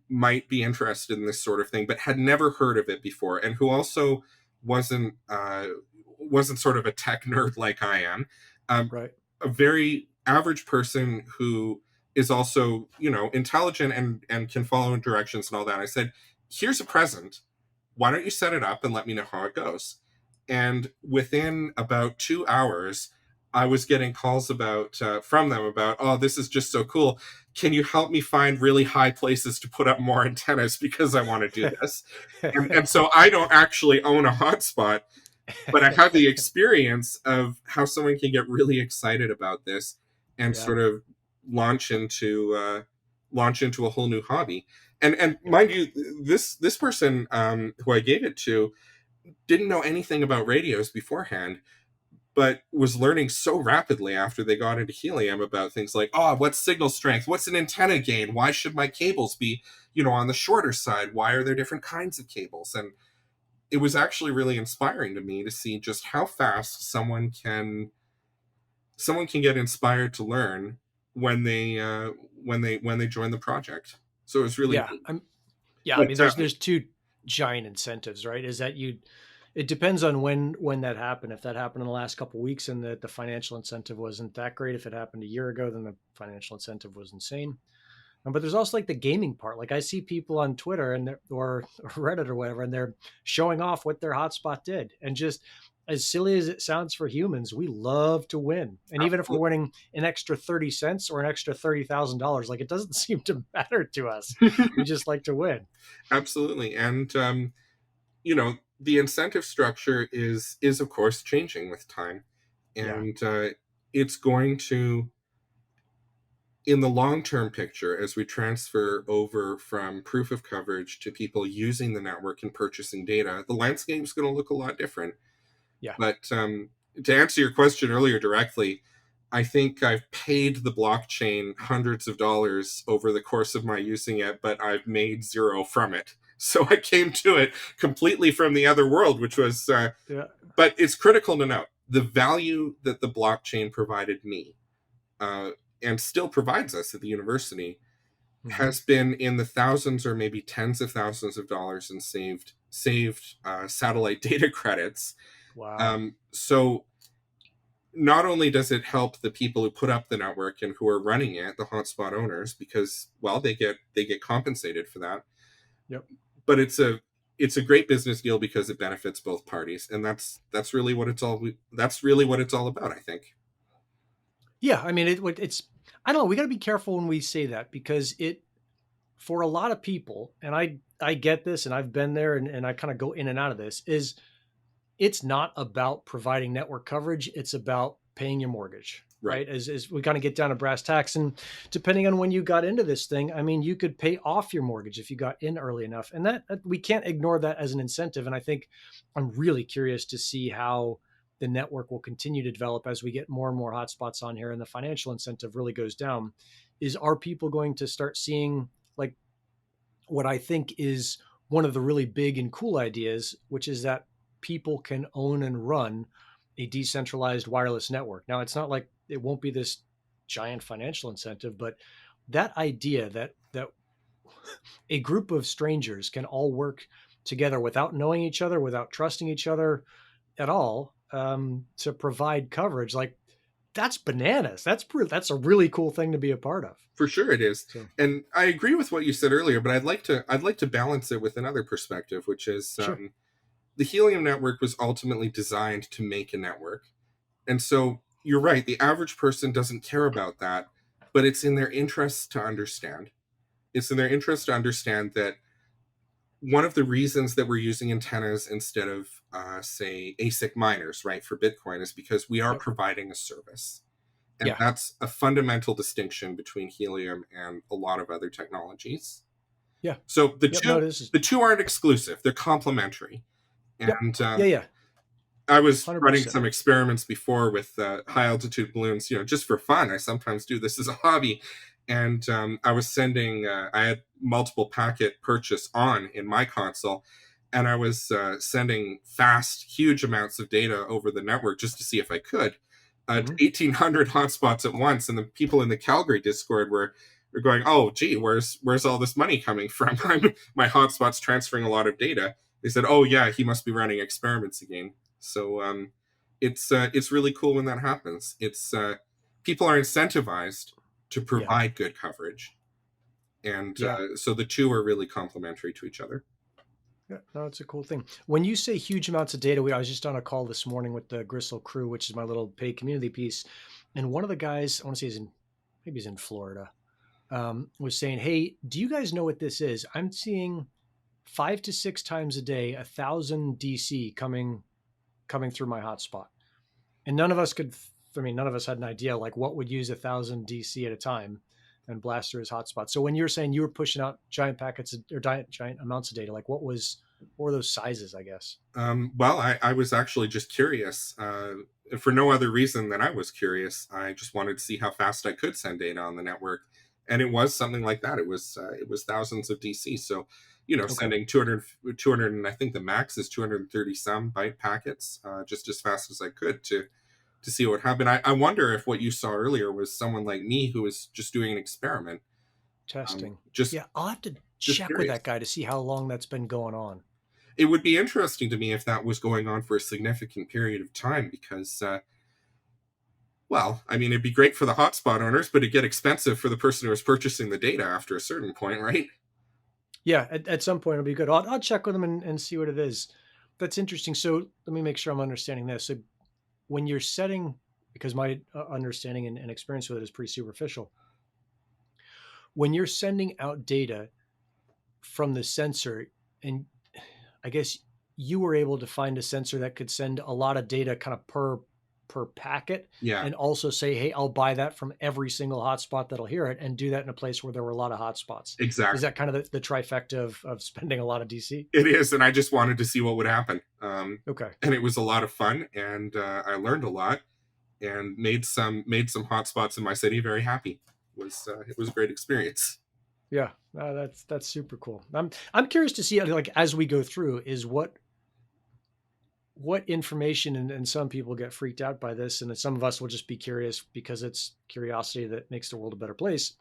might be interested in this sort of thing, but had never heard of it before, and who also wasn't uh, wasn't sort of a tech nerd like I am. Um, Right. a very average person who is also, intelligent and can follow directions and all that. I said, "Here's a present. Why don't you set it up and let me know how it goes?" And within about 2 hours, I was getting calls about from them about, "Oh, this is just so cool. Can you help me find really high places to put up more antennas because I want to do this?" And so I don't actually own a hotspot, but I have the experience of how someone can get really excited about this and Yeah. sort of launch into uh, launch into a whole new hobby. And Yep. mind you, this person who I gave it to didn't know anything about radios beforehand, but was learning so rapidly after they got into Helium about things like, oh, what's signal strength? What's an antenna gain? Why should my cables be, on the shorter side? Why are there different kinds of cables? And it was actually really inspiring to me to see just how fast someone can get inspired to learn when they join the project. So it was really Yeah. neat. Yeah. I But mean, there's two giant incentives, right? Is that it depends on when that happened. If that happened in the last couple of weeks and the financial incentive wasn't that great, if it happened a year ago, then the financial incentive was insane. But there's also like the gaming part. Like I see people on Twitter or Reddit or whatever, and they're showing off what their hotspot did. And just as silly as it sounds for humans, we love to win. And even if we're winning an extra 30 cents or an extra $30,000, like it doesn't seem to matter to us. We just like to win. absolutely. And the incentive structure is of course changing with time, Yeah. and it's going to, in the long term picture, as we transfer over from proof of coverage to people using the network and purchasing data, the landscape is going to look a lot different. Yeah. But to answer your question earlier directly, I think I've paid the blockchain hundreds of dollars over the course of my using it, but I've made zero from it. So I came to it completely from the other world, which was, Yeah. but it's critical to note the value that the blockchain provided me, uh, and still provides us at the university, Hmm. has been in the thousands or maybe tens of thousands of dollars in saved satellite data credits. Wow. So not only does it help the people who put up the network and who are running it, the hotspot owners, because well they get compensated for that, Yep. but it's a great business deal because it benefits both parties, and that's really what it's all about, I think. Yeah. I mean, it's, I don't know. We got to be careful when we say that because for a lot of people, and I get this and I've been there and I kind of go in and out of this, is it's not about providing network coverage. It's about paying your mortgage, Right. right? As we kind of get down to brass tacks. And depending on when you got into this thing, I mean, you could pay off your mortgage if you got in early enough. And that we can't ignore that as an incentive. And I think I'm really curious to see how the network will continue to develop as we get more and more hotspots on here and the financial incentive really goes down. Are people going to start seeing like what I think is one of the really big and cool ideas, which is that people can own and run a decentralized wireless network. Now, it's not like it won't be this giant financial incentive, but that idea that a group of strangers can all work together without knowing each other, without trusting each other at all, to provide coverage, like that's bananas. That's a really cool thing to be a part of. For sure it is. So And I agree with what you said earlier, but I'd like to balance it with another perspective, which is sure. the Helium network was ultimately designed to make a network. And so you're right, the average person doesn't care about that, but it's in their interest to understand. It's in their interest to understand that one of the reasons that we're using antennas instead of, say, ASIC miners, right, for Bitcoin is because we are Yep. providing a service. And Yeah. that's a fundamental distinction between Helium and a lot of other technologies. Yeah. So the Yep. No, two this is. the two aren't exclusive; they're complementary. Yep. And Yeah. Yeah. I was running 100%. some experiments before with high altitude balloons, just for fun. I sometimes do this as a hobby. And I was sending, I had multiple packet purchase on in my console, and I was sending fast, huge amounts of data over the network just to see if I could. To Hmm. 1,800 hotspots at once, and the people in the Calgary Discord were going, "Oh, gee, where's all this money coming from? My hotspot's transferring a lot of data." They said, "Oh yeah, he must be running experiments again." So it's really cool when that happens. It's people are incentivized to Yeah. provide good coverage, and Yeah. so the two are really complementary to each other. Yeah, no, it's a cool thing. When you say huge amounts of data, I was just on a call this morning with the Gristle crew, which is my little paid community piece, and one of the guys, I want to say maybe he's in Florida, was saying, "Hey, do you guys know what this is? I'm seeing 5 to 6 times a day, 1,000 DC coming through my hotspot, and none of us could. I mean, none of us had an idea like what would use 1,000 DC at a time." And blast through his hotspot. So when you're saying you were pushing out giant packets or giant amounts of data, like what were those sizes? I guess. Well, I was actually just curious. For no other reason than I was curious. I just wanted to see how fast I could send data on the network, and it was something like that. It was thousands of DC. So, Okay. sending 200, and I think the max is 230 some byte packets, just as fast as I could to see what happened. I wonder if what you saw earlier was someone like me who was just doing an experiment. Testing. Just Yeah, I'll have to just check with curious. that guy to see how long that's been going on. It would be interesting to me if that was going on for a significant period of time because, well, I mean, it'd be great for the hotspot owners, but it'd get expensive for the person who was purchasing the data after a certain point, right? Yeah, at some point it'll be good. I'll check with him and see what it is. That's interesting. So let me make sure I'm understanding this. So when you're setting, because my understanding and experience with it is pretty superficial, when you're sending out data from the sensor, and I guess you were able to find a sensor that could send a lot of data kind of per packet Yeah, and also say, hey, I'll buy that from every single hotspot that'll hear it and do that in a place where there were a lot of hotspots. Is exactly. that kind of the trifecta of spending a lot of DC? It is, and I just wanted to see what would happen. Okay. And it was a lot of fun, and I learned a lot, and made some hotspots in my city very happy. It was a great experience. Yeah. That's super cool. I'm curious to see, like, as we go through, is what information, and some people get freaked out by this, and then some of us will just be curious because it's curiosity that makes the world a better place,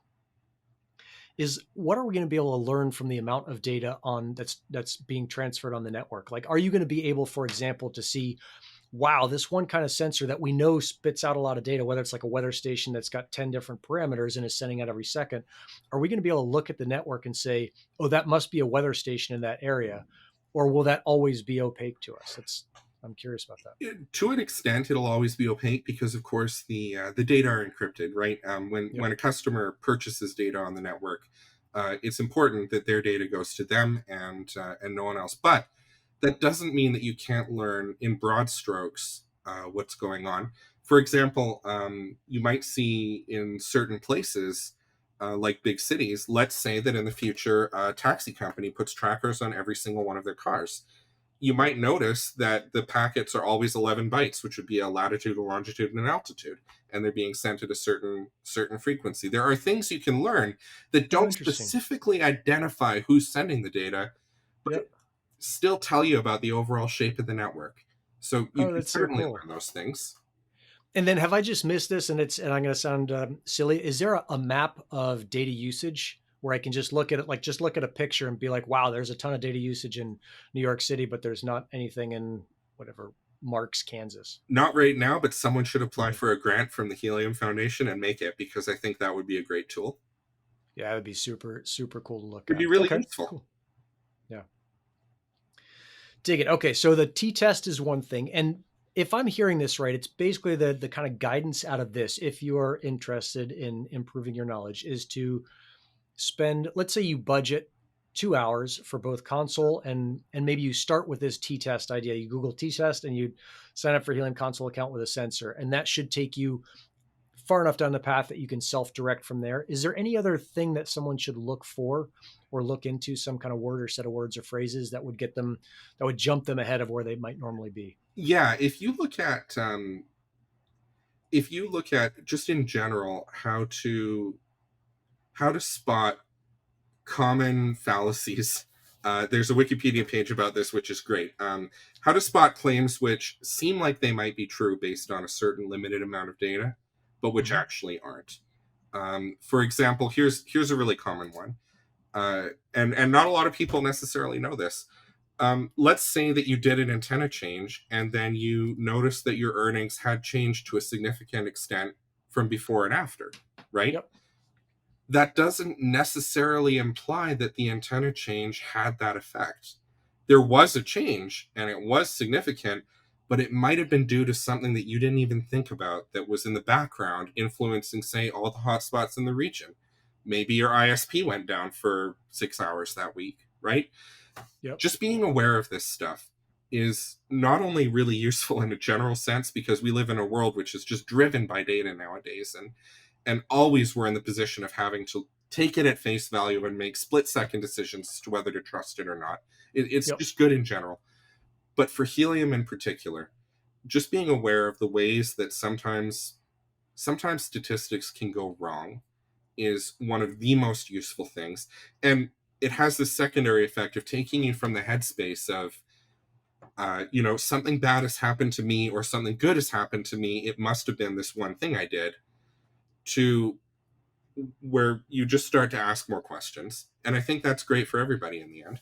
is what are we going to be able to learn from the amount of data on that's being transferred on the network? Like, are you going to be able, for example, to see, wow, this one kind of sensor that we know spits out a lot of data, whether it's like a weather station that's got 10 different parameters and is sending out every second, are we going to be able to look at the network and say, oh, that must be a weather station in that area? Or will that always be opaque to us? I'm curious about that. To an extent, it'll always be opaque because, of course, the data are encrypted, right? Yep. When a customer purchases data on the network, it's important that their data goes to them and no one else. But that doesn't mean that you can't learn in broad strokes what's going on. For example, you might see in certain places, like big cities, let's say that in the future, a taxi company puts trackers on every single one of their cars. You might notice that the packets are always 11 bytes, which would be a latitude, a longitude, and an altitude, and they're being sent at a certain frequency. There are things you can learn that Oh, don't interesting. specifically identify who's sending the data, but Yep. still tell you about the overall shape of the network. So you Oh, can that's so certainly cool. learn those things. And then have I just missed this? And I'm going to sound silly. Is there a map of data usage where I can just look at it, like just look at a picture and be like, wow, there's a ton of data usage in New York City, but there's not anything in whatever Marks, Kansas. Not right now, but someone should apply for a grant from the Helium Foundation and make it, because I think that would be a great tool. Yeah, that'd be super, super cool to look It'd be at. really Okay, useful. cool. Yeah. Dig it. Okay, so the t-test is one thing. And if I'm hearing this right, it's basically the kind of guidance out of this, if you are interested in improving your knowledge, is to spend, let's say you budget 2 hours for both console and maybe you start with this t-test idea. You Google t-test and you sign up for Helium console account with a sensor, and that should take you far enough down the path that you can self-direct from there. Is there any other thing that someone should look for or look into, some kind of word or set of words or phrases that would get them, that would jump them ahead of where they might normally be? Yeah, if you look at just in general how to spot common fallacies. There's a Wikipedia page about this, which is great. How to spot claims which seem like they might be true based on a certain limited amount of data, but which Mm-hmm. actually aren't. For example, here's a really common one, and not a lot of people necessarily know this. Let's say that you did an antenna change, and then you noticed that your earnings had changed to a significant extent from before and after, right? Yep. That doesn't necessarily imply that the antenna change had that effect. There was a change and it was significant, but it might have been due to something that you didn't even think about that was in the background influencing, say, all the hotspots in the region. Maybe your ISP went down for 6 hours that week, right? Yep. Just being aware of this stuff is not only really useful in a general sense, because we live in a world which is just driven by data nowadays, and always we're in the position of having to take it at face value and make split-second decisions as to whether to trust it or not. It's Yep. just good in general. But for Helium in particular, just being aware of the ways that sometimes statistics can go wrong is one of the most useful things. And it has the secondary effect of taking you from the headspace of, something bad has happened to me or something good has happened to me. It must have been this one thing I did, to where you just start to ask more questions. And I think that's great for everybody in the end.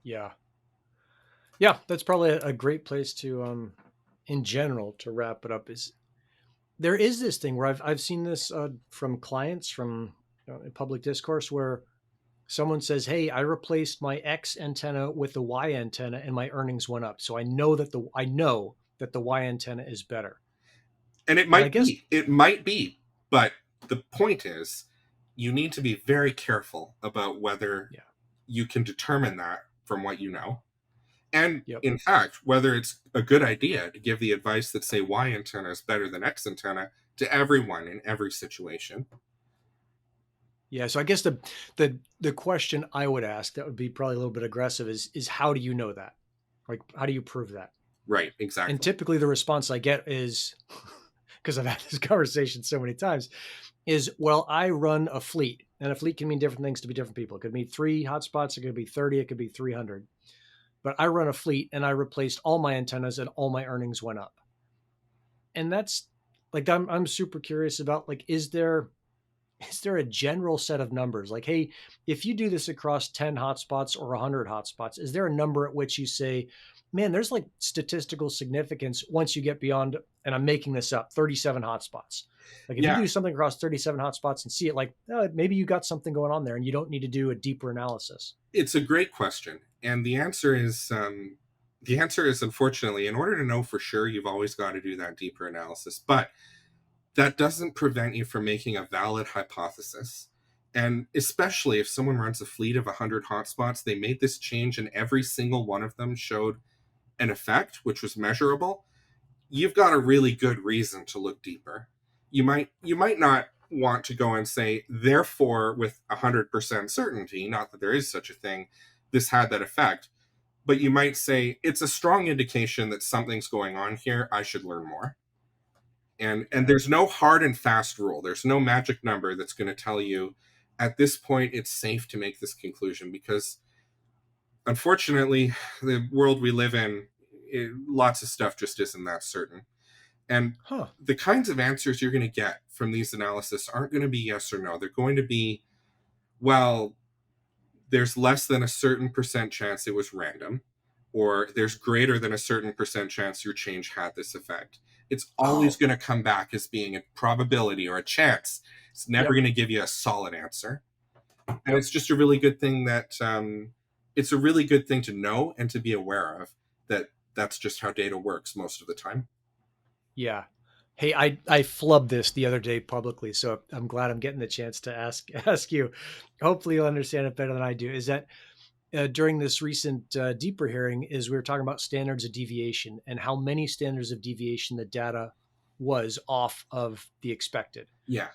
Yeah. Yeah. That's probably a great place to, in general, to wrap it up. Is there is this thing where I've seen this from clients, from in public discourse, where someone says, "Hey, I replaced my X antenna with the Y antenna, and my earnings went up. So I know that the Y antenna is better." And it And I might guess, be, but the point is, you need to be very careful about whether yeah, you can determine that from what you know. And yep, in fact, whether it's a good idea to give the advice that, say, Y antenna is better than X antenna to everyone in every situation. yeah. So I guess the question I would ask, that would be probably a little bit aggressive, is how do you know that? Like, how do you prove that? Right, And exactly. typically, the response I get is, because I've had this conversation so many times, is, well, I run a fleet, and a fleet can mean different things to be different people. It could mean 3 hotspots, it could be 30, it could be 300. But I run a fleet, and I replaced all my antennas, and all my earnings went up. And that's like, I'm super curious about, like, is there a general set of numbers? Like, hey, if you do this across 10 hotspots or 100 hotspots, is there a number at which you say, man, there's like statistical significance once you get beyond, and I'm making this up, 37 hotspots? Like, if you Yeah, do something across 37 hotspots and see it, like, maybe you got something going on there and you don't need to do a deeper analysis. it's a great question. And the answer is, unfortunately, in order to know for sure, you've always got to do that deeper analysis. But that doesn't prevent you from making a valid hypothesis. And especially if someone runs a fleet of 100 hotspots, they made this change and every single one of them showed an effect, which was measurable. You've got a really good reason to look deeper. You might not want to go and say, therefore, with 100% certainty, not that there is such a thing, this had that effect. But you might say, it's a strong indication that something's going on here. I should learn more. And Yeah. there's no hard and fast rule. There's no magic number that's going to tell you at this point it's safe to make this conclusion, because unfortunately the world we live in, lots of stuff just isn't that certain. And Huh. the kinds of answers you're going to get from these analysis aren't going to be yes or no. They're going to be, well, there's less than a certain percent chance it was random, or there's greater than a certain percent chance your change had this effect. It's always Oh, going to come back as being a probability or a chance. It's never yep, going to give you a solid answer. And yep, it's just a really good thing that it's a really good thing to know and to be aware of, that that's just how data works most of the time. yeah. Hey, I flubbed this the other day publicly, so I'm glad I'm getting the chance to ask you. Hopefully, you'll understand it better than I do. Is that during this recent deeper hearing, is we were talking about standards of deviation and how many standards of deviation the data was off of the expected. Yeah,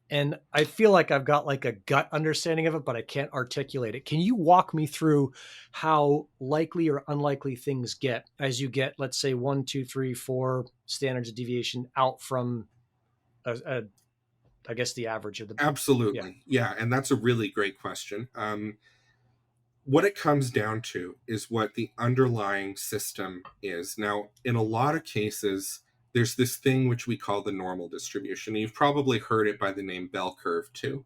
And I feel like I've got like a gut understanding of it, but I can't articulate it. Can you walk me through how likely or unlikely things get as you get, let's say, one, two, three, four standards of deviation out from, I guess, the average of the, yeah. absolutely. Yeah, and that's a really great question. What it comes down to is what the underlying system is. Now, in a lot of cases, there's this thing which we call the normal distribution. You've probably heard it by the name bell curve too.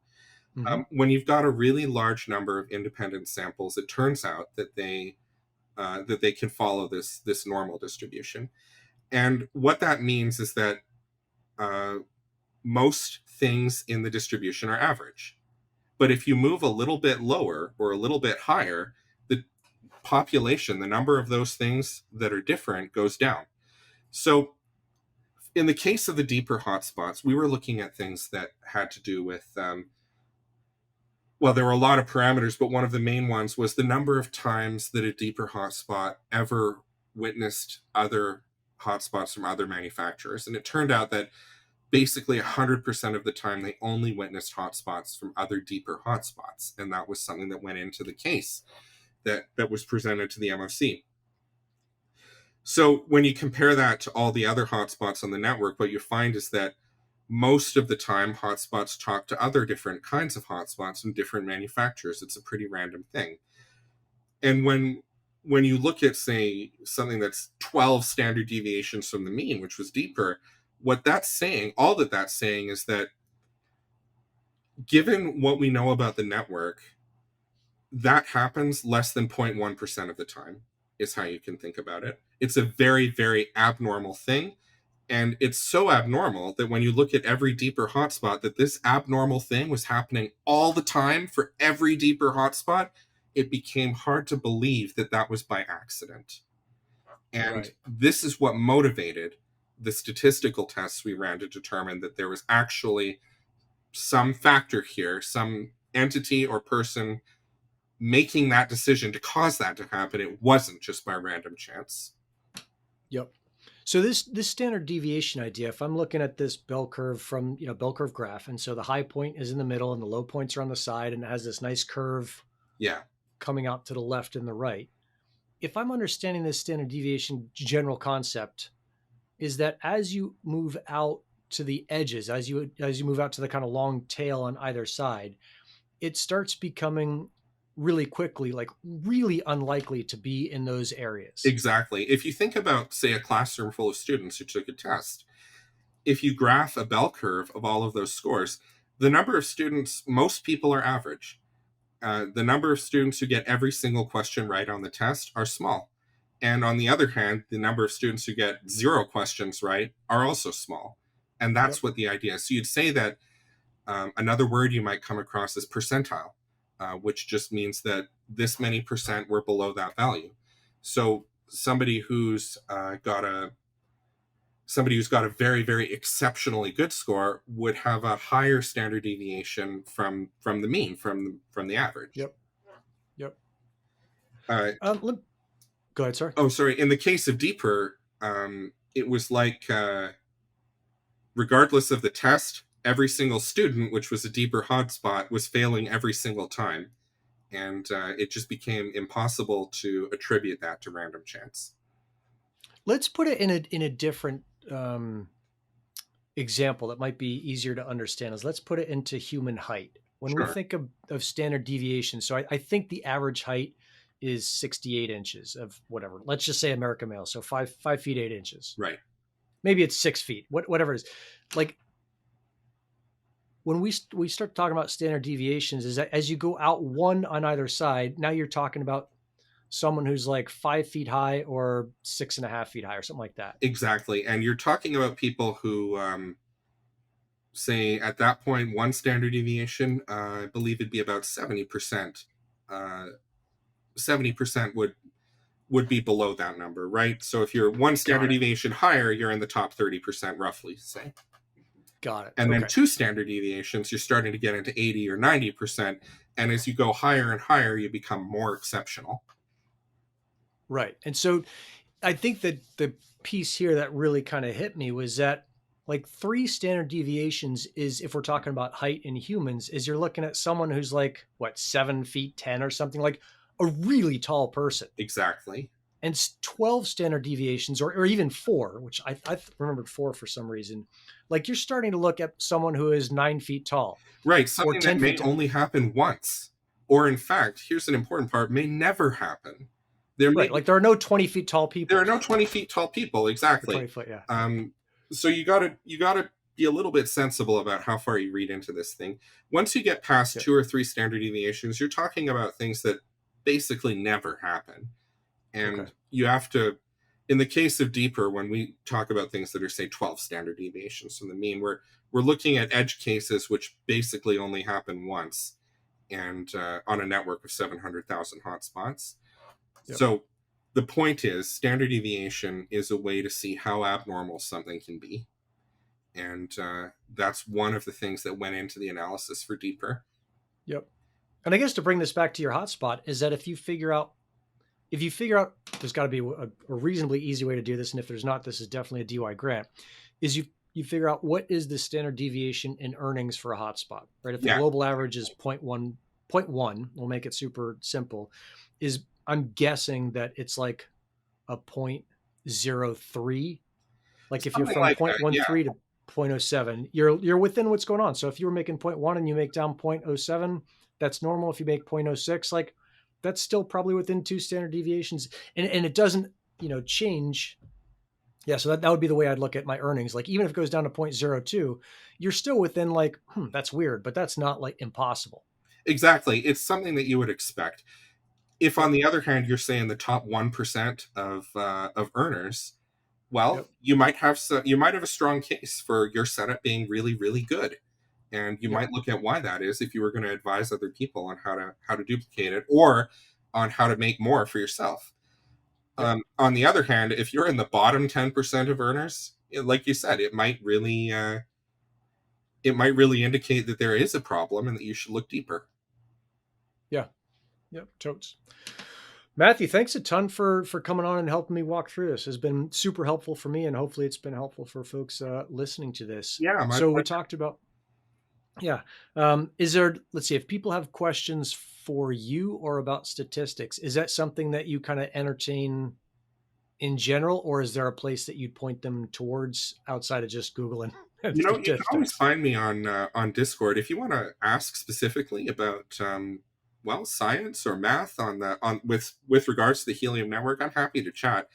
Mm-hmm. When you've got a really large number of independent samples, it turns out that they can follow this normal distribution. And what that means is that uh, most things in the distribution are average. But if you move a little bit lower or a little bit higher, the population, the number of those things that are different, goes down. So in the case of the deeper hotspots, we were looking at things that had to do with, well, there were a lot of parameters, but one of the main ones was the number of times that a deeper hotspot ever witnessed other hotspots from other manufacturers. And it turned out that basically 100% of the time they only witnessed hotspots from other deeper hotspots. And that was something that went into the case that was presented to the MOC. So when you compare that to all the other hotspots on the network, what you find is that most of the time hotspots talk to other different kinds of hotspots from different manufacturers. It's a pretty random thing. And when you look at, say, something that's 12 standard deviations from the mean, which was deeper, what that's saying, all that that's saying is that given what we know about the network, that happens less than 0.1% of the time, is how you can think about it. It's a very, very abnormal thing. And it's so abnormal that when you look at every deeper hotspot, that this abnormal thing was happening all the time for every deeper hotspot, it became hard to believe that that was by accident. And Right. this is what motivated the statistical tests we ran to determine that there was actually some factor here, some entity or person making that decision to cause that to happen. It wasn't just by random chance. Yep. So this standard deviation idea, if I'm looking at this bell curve from, bell curve graph, and so the high point is in the middle and the low points are on the side, and it has this nice curve Yeah, coming out to the left and the right. If I'm understanding this standard deviation general concept, is that as you move out to the edges, as you move out to the kind of long tail on either side, it starts becoming really quickly like really unlikely to be in those areas. exactly. If you think about, say, a classroom full of students who took a test, if you graph a bell curve of all of those scores, the number of students, most people are average. The number of students who get every single question right on the test are small. And on the other hand, the number of students who get 0 questions right are also small. And Yep. that's what the idea is. So you'd say that another word you might come across is percentile, which just means that this many percent were below that value. So somebody who's got a very, very exceptionally good score would have a higher standard deviation from the mean, from the average. Yep. Yep. uh, Let, go ahead, sorry. oh, sorry, in the case of deeper, it was like, regardless of the test, every single student, which was a deeper hotspot, was failing every single time. And it just became impossible to attribute that to random chance. Let's put it in a different example that might be easier to understand. Is let's put it into human height. When we Sure. think of standard deviation, so I think the average height is 68 inches of whatever. Let's just say American male, so 5 feet 8 inches. Right. Maybe it's 6 feet. Whatever it is. Like when we start talking about standard deviations, is that as you go out one on either side, now you're talking about someone who's like 5 feet high or 6.5 feet high or something like that. Exactly. And you're talking about people who, say at that point, one standard deviation, I believe it'd be about 70%. 70% would be below that number, right? So if you're one standard Got it. deviation higher, you're in the top 30%, roughly, say. Got it. And then Okay. two standard deviations, you're starting to get into 80 or 90%. And as you go higher and higher, you become more exceptional. Right. And so I think that the piece here that really kind of hit me was that like 3 standard deviations is, if we're talking about height in humans, is you're looking at someone who's like, what, 7 feet 10 or something, like a really tall person. Exactly. And 12 standard deviations, or even 4, which I remembered 4 for some reason, like you're starting to look at someone who is 9 feet tall. Right. Or Something that 10 may feet tall. only happen once. Or in fact, here's an important part, may never happen. There may Right. Like there are no 20 feet tall there people. are no 20 feet tall people, Or exactly. 20 foot, yeah. So you gotta be a little bit sensible about how far you read into this thing. Once you get past Yep. 2 or 3 standard deviations, you're talking about things that basically never happen. Okay. And you have to, in the case of deeper, when we talk about things that are, say, 12 standard deviations from the mean, we're looking at edge cases which basically only happen once, and on a network of 700,000 hotspots. Yep. So the point is, standard deviation is a way to see how abnormal something can be. And that's one of the things that went into the analysis for deeper. Yep. And I guess to bring this back to your hotspot is that if you figure out there's got to be a reasonably easy way to do this, and if there's not, this is definitely a DUI grant, is you figure out what is the standard deviation in earnings for a hotspot, right? If the Yeah. global average is 0.1, we'll make it super simple, is I'm guessing that it's like a 0.03. Like if you're Something from like that. Yeah. 0.13 to 0.07, you're within what's going on. So if you were making 0.1 and you make down 0.07, that's normal. If you make 0.06, like that's still probably within 2 standard deviations. And it doesn't, change. Yeah. So that would be the way I'd look at my earnings. Like even if it goes down to 0.02, you're still within like, that's weird, but that's not like impossible. Exactly. It's something that you would expect. If, on Yep. the other hand, you're saying the top 1% of earners, well, Yep. you might have a strong case for your setup being really, really good, and you Yep. might look at why that is if you were going to advise other people on how to duplicate it, or on how to make more for yourself. Yep. On the other hand, if you're in the bottom 10% of earners, like you said, it might really indicate that there is a problem and that you should look deeper. Yeah. Yep. Totes. Matthew, thanks a ton for coming on and helping me walk through this. It's been super helpful for me, and hopefully it's been helpful for folks listening to this. Yeah, my So we pleasure. talked about, yeah. Is there, let's see, if people have questions for you or about statistics, is that something that you kind of entertain in general, or is there a place that you'd point them towards outside of just Googling You can always statistics? find me on Discord if you want to ask specifically about science or math with regards to the Helium network. I'm happy to chat.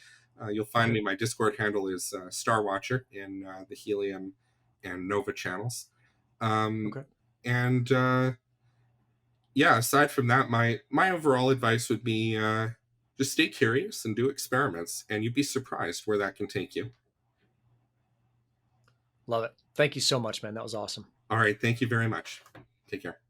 You'll find Okay. me. My Discord handle is Star Watcher in the Helium and Nova channels. Okay. And yeah, aside from that, my overall advice would be just stay curious and do experiments, and you'd be surprised where that can take you. Love it. Thank you so much, man. That was awesome. All right, thank you very much. Take care.